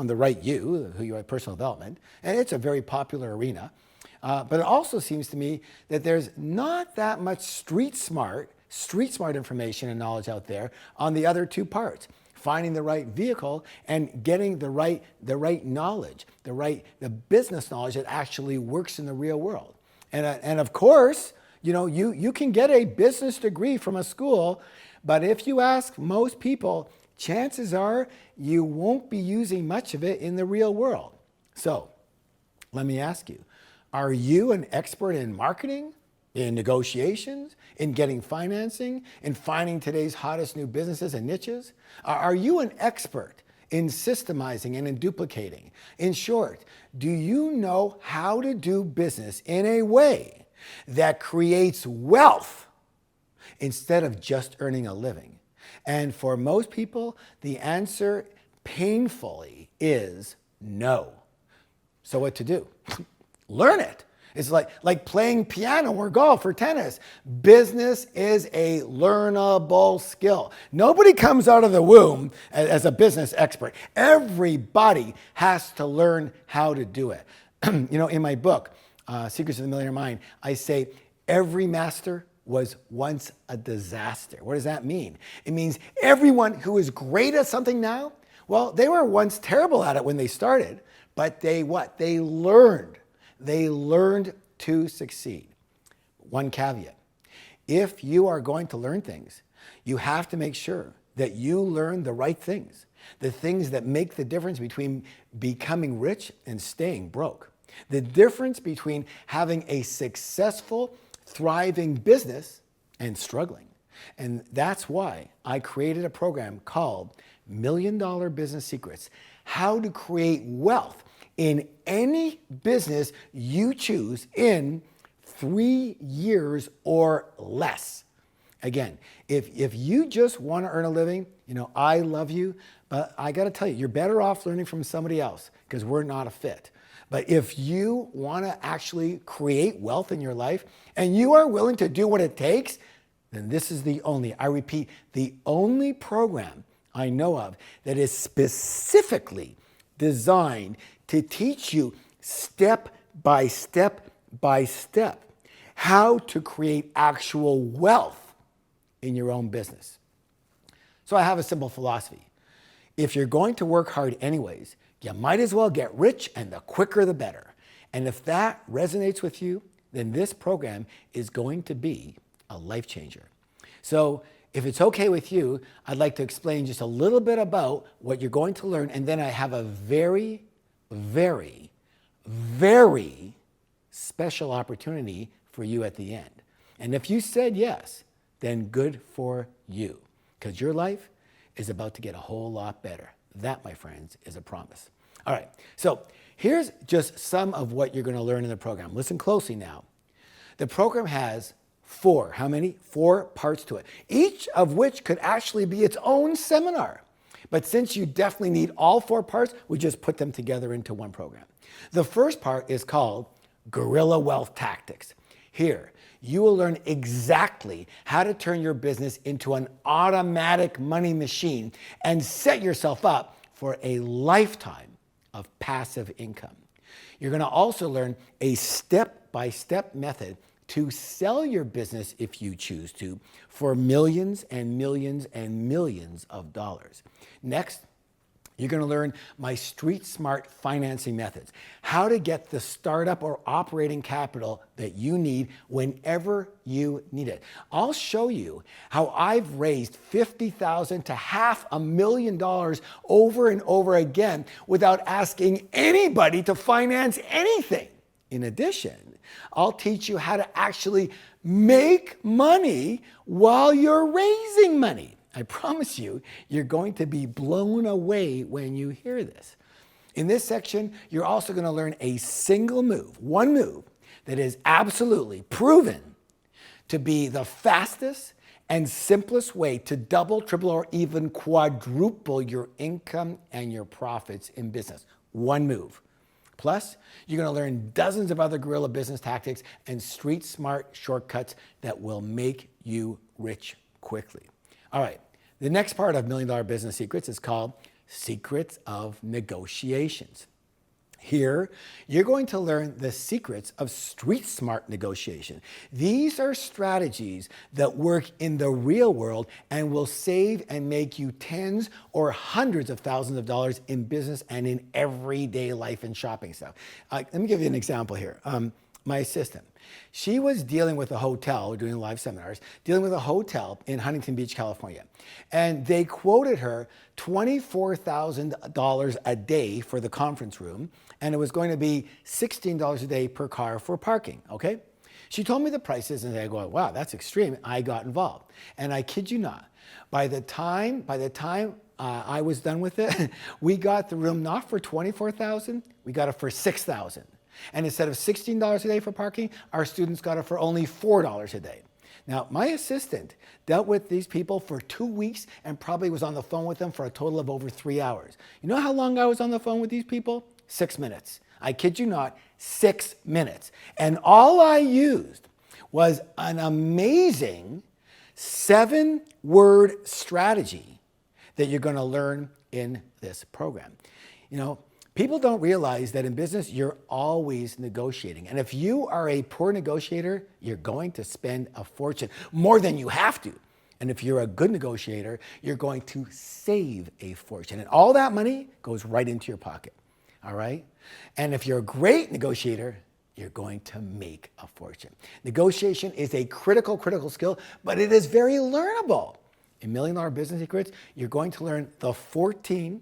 the right you, who you are, personal development, and it's a very popular arena. But it also seems to me that there's not that much street smart information and knowledge out there on the other 2 parts. Finding the right vehicle and getting the right knowledge, the business knowledge that actually works in the real world. And of course, you can get a business degree from a school, but if you ask most people, chances are you won't be using much of it in the real world. So, let me ask you, are you an expert in marketing, in negotiations, in getting financing, in finding today's hottest new businesses and niches? Are you an expert in systemizing and in duplicating? In short, do you know how to do business in a way that creates wealth instead of just earning a living? And for most people, the answer painfully is no. So what to do? Learn it. It's like playing piano or golf or tennis. Business is a learnable skill. Nobody comes out of the womb as a business expert. Everybody has to learn how to do it. In my book, Secrets of the Millionaire Mind, I say every master was once a disaster. What does that mean? It means everyone who is great at something now, well, they were once terrible at it when they started, but they learned. They learned to succeed. One caveat. If you are going to learn things, you have to make sure that you learn the right things, the things that make the difference between becoming rich and staying broke. The difference between having a successful, thriving business and struggling. And that's why I created a program called $1 Million Business Secrets, how to create wealth in any business you choose in 3 years or less. Again, if you just want to earn a living, I love you, but I got to tell you, you're better off learning from somebody else because we're not a fit. But if you want to actually create wealth in your life and you are willing to do what it takes, then this is the only program I know of that is specifically designed to teach you step by step how to create actual wealth in your own business. So I have a simple philosophy. If you're going to work hard anyways, you might as well get rich, and the quicker the better. And if that resonates with you, then this program is going to be a life changer. So if it's okay with you, I'd like to explain just a little bit about what you're going to learn, and then I have a very, very, very special opportunity for you at the end. And if you said yes, then good for you, because your life is about to get a whole lot better. That, my friends, is a promise. All right, so here's just some of what you're going to learn in the program. Listen closely now. The program has how many? 4 parts to it, each of which could actually be its own seminar. But since you definitely need all 4 parts, we just put them together into one program. The first part is called Guerrilla Wealth Tactics. Here, you will learn exactly how to turn your business into an automatic money machine and set yourself up for a lifetime of passive income. You're going to also learn a step-by-step method to sell your business, if you choose to, for millions and millions and millions of dollars. Next, you're going to learn my street smart financing methods, how to get the startup or operating capital that you need whenever you need it. I'll show you how I've raised $50,000 to $500,000 over and over again without asking anybody to finance anything. In addition, I'll teach you how to actually make money while you're raising money. I promise you, you're going to be blown away when you hear this. In this section, you're also going to learn a single move, one move, that is absolutely proven to be the fastest and simplest way to double, triple, or even quadruple your income and your profits in business. One move. Plus, you're going to learn dozens of other guerrilla business tactics and street smart shortcuts that will make you rich quickly. All right, the next part of $1 Million Business Secrets is called Secrets of Negotiations. Here, you're going to learn the secrets of street smart negotiation. These are strategies that work in the real world and will save and make you tens or hundreds of thousands of dollars in business and in everyday life and shopping stuff. Let me give you an example here. My assistant, she was dealing with a hotel, doing live seminars, dealing with a hotel in Huntington Beach, California. And they quoted her $24,000 a day for the conference room, and it was going to be $16 a day per car for parking, okay? She told me the prices, and I go, wow, that's extreme. I got involved. And I kid you not, by the time I was done with it, we got the room not for $24,000, we got it for $6,000. And instead of $16 a day for parking, our students got it for only $4 a day. Now, my assistant dealt with these people for 2 weeks and probably was on the phone with them for a total of over 3 hours. You know how long I was on the phone with these people? 6 minutes. I kid you not, 6 minutes. And all I used was an amazing 7-word strategy that you're going to learn in this program. You know, people don't realize that in business, you're always negotiating. And if you are a poor negotiator, you're going to spend a fortune, more than you have to. And if you're a good negotiator, you're going to save a fortune. And all that money goes right into your pocket, all right? And if you're a great negotiator, you're going to make a fortune. Negotiation is a critical skill, but it is very learnable. In Million Dollar Business Secrets, you're going to learn the 14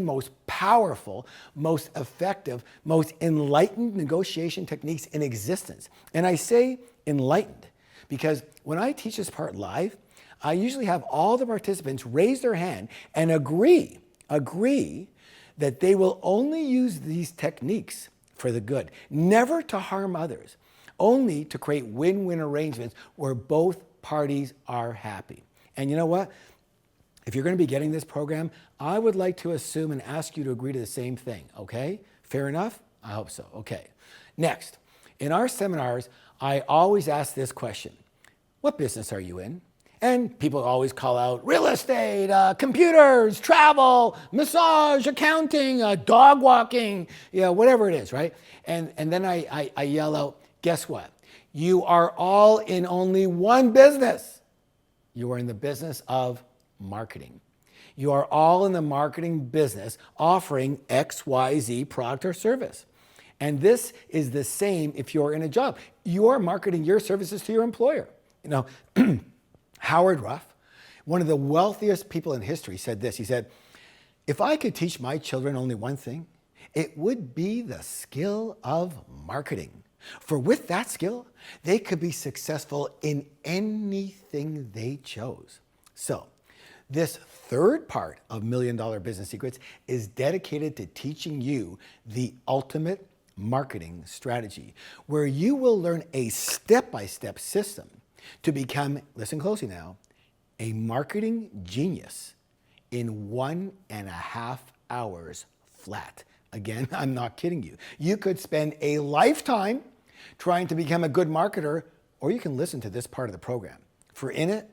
most powerful, most effective, most enlightened negotiation techniques in existence. And I say enlightened because when I teach this part live, I usually have all the participants raise their hand and agree that they will only use these techniques for the good, never to harm others, only to create win-win arrangements where both parties are happy. And you know what? If you're going to be getting this program, I would like to assume and ask you to agree to the same thing, okay? Fair enough? I hope so. Okay. Next, in our seminars, I always ask this question: what business are you in? And people always call out real estate, computers, travel, massage, accounting, dog walking, whatever it is, right? And then I yell out, guess what? You are all in only one business. You are in the business of marketing. You are all in the marketing business offering XYZ product or service. And this is the same if you're in a job. You are marketing your services to your employer. Howard Ruff, one of the wealthiest people in history, said this. He said, if I could teach my children only one thing, it would be the skill of marketing. For with that skill, they could be successful in anything they chose. So, this third part of Million Dollar Business Secrets is dedicated to teaching you the ultimate marketing strategy, where you will learn a step-by-step system to become, listen closely now, a marketing genius in 1.5 hours flat. Again, I'm not kidding you. You could spend a lifetime trying to become a good marketer, or you can listen to this part of the program. For in it,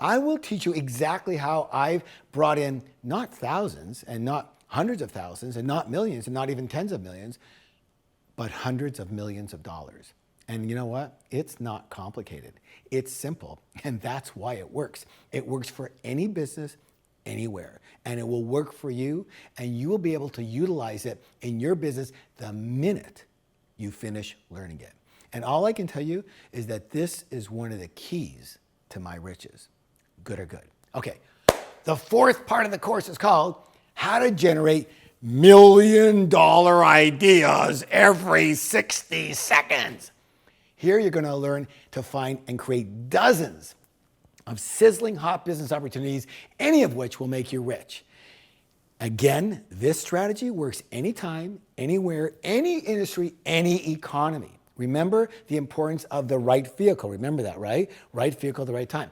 I will teach you exactly how I've brought in not thousands and not hundreds of thousands and not millions and not even tens of millions, but hundreds of millions of dollars. And you know what? It's not complicated. It's simple, and that's why it works. It works for any business, anywhere, and it will work for you, and you will be able to utilize it in your business the minute you finish learning it. And all I can tell you is that this is one of the keys to my riches. Good or good. Okay, the fourth part of the course is called How to Generate $1 Million Ideas Every 60 Seconds. Here you're going to learn to find and create dozens of sizzling hot business opportunities, any of which will make you rich. Again, this strategy works anytime, anywhere, any industry, any economy. Remember the importance of the right vehicle. Remember that, right? Right vehicle at the right time.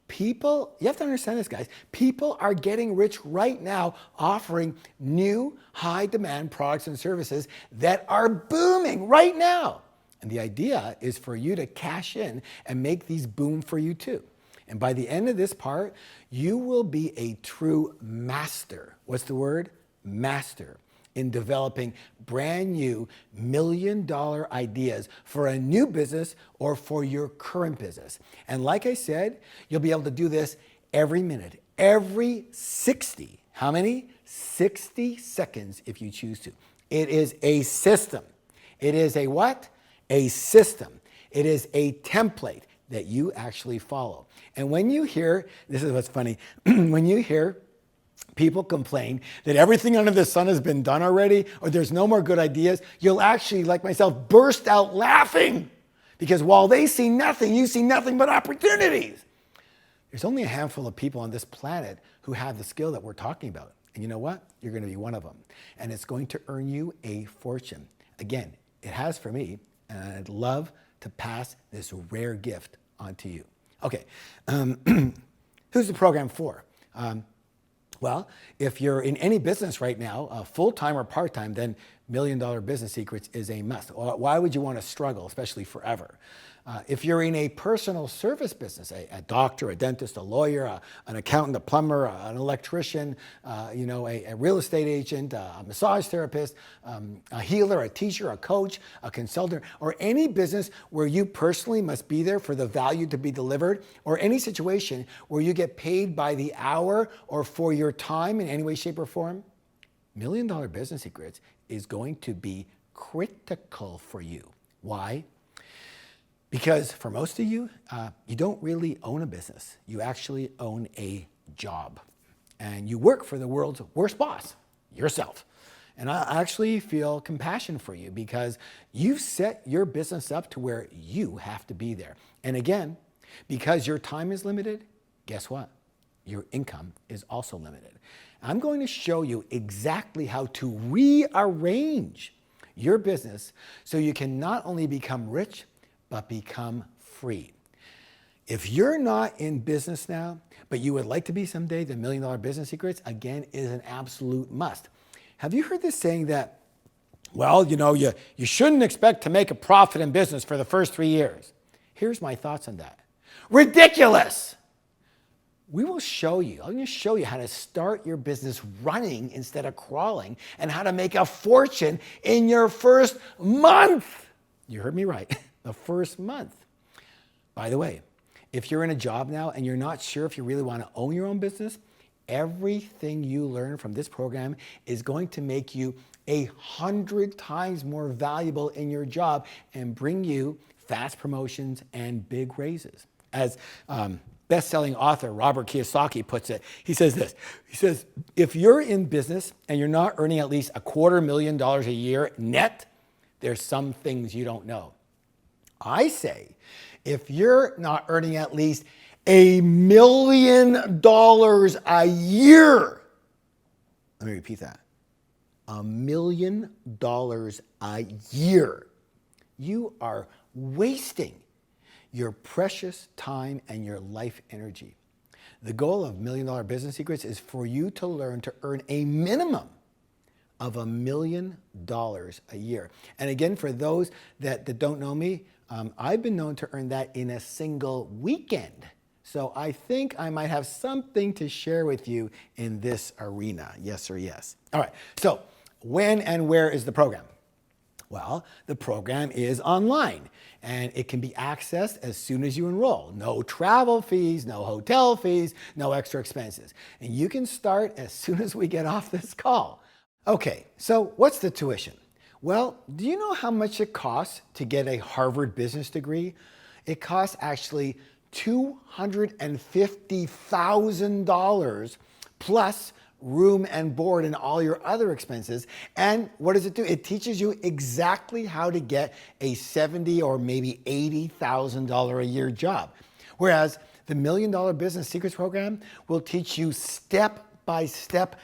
People, you have to understand this, guys. People are getting rich right now offering new high demand products and services that are booming right now. And the idea is for you to cash in and make these boom for you too. And by the end of this part, you will be a true master. What's the word? Master. In developing brand new $1 million ideas for a new business or for your current business. And like I said, you'll be able to do this every minute, every 60. How many? 60 seconds if you choose to. It is a system. It is a what? A system. It is a template that you actually follow. And when you hear, this is what's funny, when you hear people complain that everything under the sun has been done already, or there's no more good ideas, you'll actually, like myself, burst out laughing. Because while they see nothing, you see nothing but opportunities. There's only a handful of people on this planet who have the skill that we're talking about. And you know what? You're going to be one of them. And it's going to earn you a fortune. Again, it has for me, and I'd love to pass this rare gift onto you. Okay, who's the program for? Well, if you're in any business right now, full-time or part-time, then $1 Million Business Secrets is a must. Why would you want to struggle, especially forever? If you're in a personal service business, a doctor, a dentist, a lawyer, an accountant, a plumber, an electrician, a real estate agent, a massage therapist, a healer, a teacher, a coach, a consultant, or any business where you personally must be there for the value to be delivered, or any situation where you get paid by the hour or for your time in any way, shape, or form, $1 Million Business Secrets is going to be critical for you. Why? Because for most of you, you don't really own a business. You actually own a job. And you work for the world's worst boss, yourself. And I actually feel compassion for you because you've set your business up to where you have to be there. And again, because your time is limited, guess what? Your income is also limited. I'm going to show you exactly how to rearrange your business so you can not only become rich, but become free. If you're not in business now, but you would like to be someday, the $1 Million Business Secrets, again, is an absolute must. Have you heard this saying that, well, you shouldn't expect to make a profit in business for the first 3 years? Here's my thoughts on that. Ridiculous! I'm going to show you how to start your business running instead of crawling and how to make a fortune in your first month. You heard me right, the first month. By the way, if you're in a job now and you're not sure if you really want to own your own business, everything you learn from this program is going to make you 100 times more valuable in your job and bring you fast promotions and big raises. As best-selling author Robert Kiyosaki puts it, he says this. He says, if you're in business and you're not earning at least $250,000 a year net, there's some things you don't know. I say, if you're not earning at least $1 million a year, let me repeat that, $1 million a year, you are wasting your precious time and your life energy. The goal of $1 Million Business Secrets is for you to learn to earn a minimum of $1 million a year. And again, for those that don't know me, I've been known to earn that in a single weekend. So I think I might have something to share with you in this arena. Yes or yes. All right, so when and where is the program? Well, the program is online and it can be accessed as soon as you enroll. No travel fees, no hotel fees, no extra expenses. And you can start as soon as we get off this call. Okay, so what's the tuition? Well, do you know how much it costs to get a Harvard business degree? It costs actually $250,000 plus room and board and all your other expenses. And what does it do? It teaches you exactly how to get a $70,000 or maybe $80,000 a year job. Whereas the $1 Million Business Secrets program will teach you step by step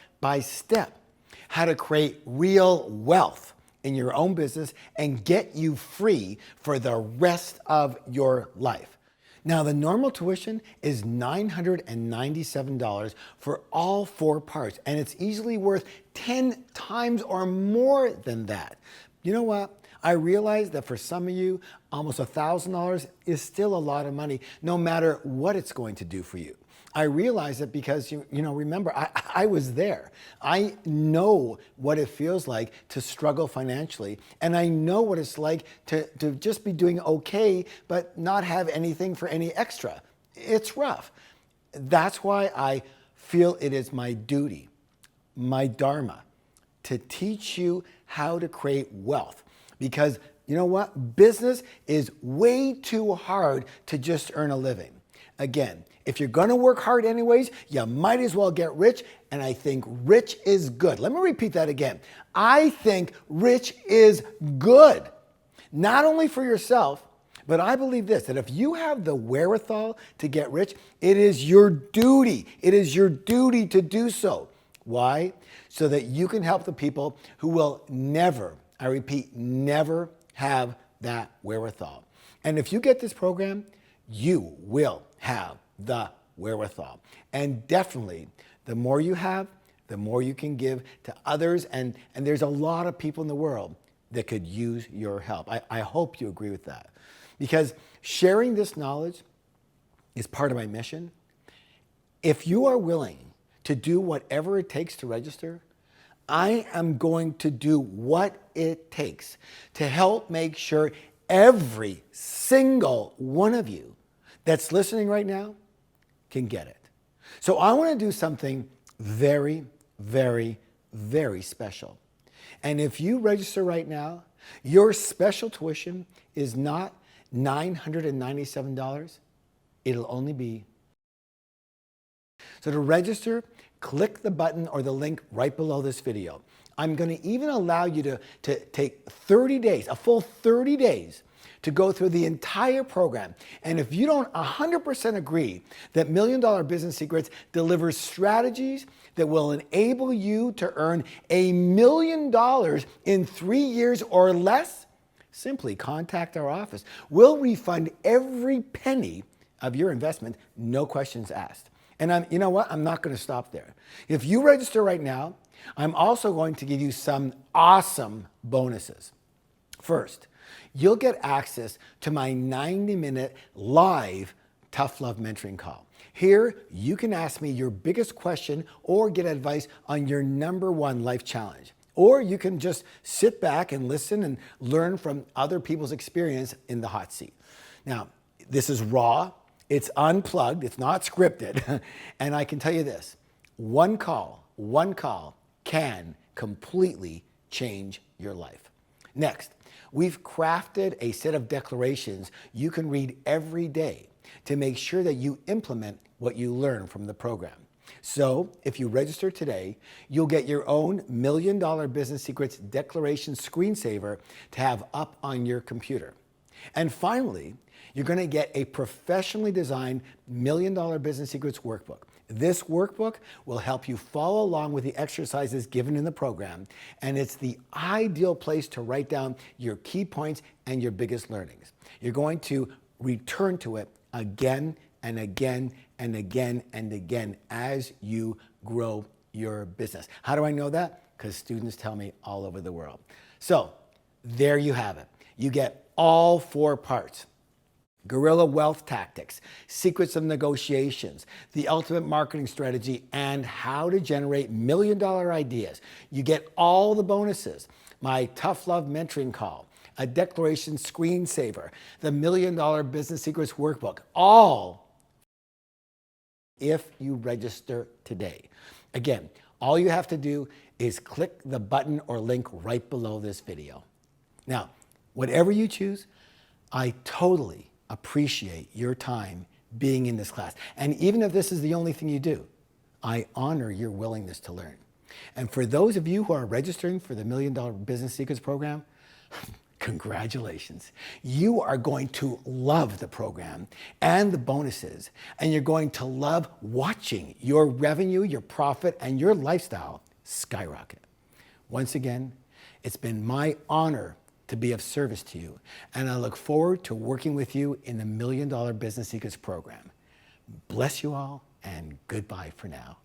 how to create real wealth in your own business and get you free for the rest of your life. Now, the normal tuition is $997 for all 4 parts, and it's easily worth 10 times or more than that. You know what? I realize that for some of you, almost $1,000 is still a lot of money, no matter what it's going to do for you. I realize it because, remember, I was there. I know what it feels like to struggle financially, and I know what it's like to just be doing okay, but not have anything for any extra. It's rough. That's why I feel it is my duty, my dharma, to teach you how to create wealth. Because you know what? Business is way too hard to just earn a living. Again, if you're going to work hard anyways, you might as well get rich, and I think rich is good. Let me repeat that again. I think rich is good, not only for yourself, but I believe this, that if you have the wherewithal to get rich, it is your duty. It is your duty to do so. Why? So that you can help the people who will never, I repeat, never have that wherewithal. And if you get this program, you will have the wherewithal. And definitely, the more you have, the more you can give to others. And there's a lot of people in the world that could use your help. I hope you agree with that. Because sharing this knowledge is part of my mission. If you are willing to do whatever it takes to register, I am going to do what it takes to help make sure every single one of you that's listening right now can get it. So I want to do something very, very, very special. And if you register right now, your special tuition is not $997, it'll only be. So to register, click the button or the link right below this video. I'm going to even allow you to take 30 days, a full 30 days, to go through the entire program. And if you don't 100% agree that $1 Million Business Secrets delivers strategies that will enable you to earn $1 million in 3 years or less, simply contact our office. We'll refund every penny of your investment, no questions asked. And you know what? I'm not going to stop there. If you register right now, I'm also going to give you some awesome bonuses. First, you'll get access to my 90-minute live Tough Love mentoring call. Here, you can ask me your biggest question or get advice on your #1 life challenge. Or you can just sit back and listen and learn from other people's experience in the hot seat. Now, this is raw, it's unplugged, it's not scripted, and I can tell you this, one call can completely change your life. Next, we've crafted a set of declarations you can read every day to make sure that you implement what you learn from the program. So if you register today, you'll get your own $1 Million Business Secrets declaration screensaver to have up on your computer. And finally, you're going to get a professionally designed $1 Million Business Secrets workbook. This workbook will help you follow along with the exercises given in the program, and it's the ideal place to write down your key points and your biggest learnings. You're going to return to it again and again and again and again as you grow your business. How do I know that? Because students tell me all over the world. So there you have it. You get all 4 parts. Guerrilla wealth tactics, secrets of negotiations, the ultimate marketing strategy, and how to generate $1 million ideas. You get all the bonuses. My Tough Love mentoring call, a declaration screensaver, the $1 Million Business Secrets workbook, all if you register today. Again, all you have to do is click the button or link right below this video. Now, whatever you choose, I totally appreciate your time being in this class. And even if this is the only thing you do, I honor your willingness to learn. And for those of you who are registering for the $1 Million Business Secrets program, congratulations. You are going to love the program and the bonuses, and you're going to love watching your revenue, your profit, and your lifestyle skyrocket. Once again, it's been my honor to be of service to you, and I look forward to working with you in the $1 Million Business Secrets program. Bless you all, and goodbye for now.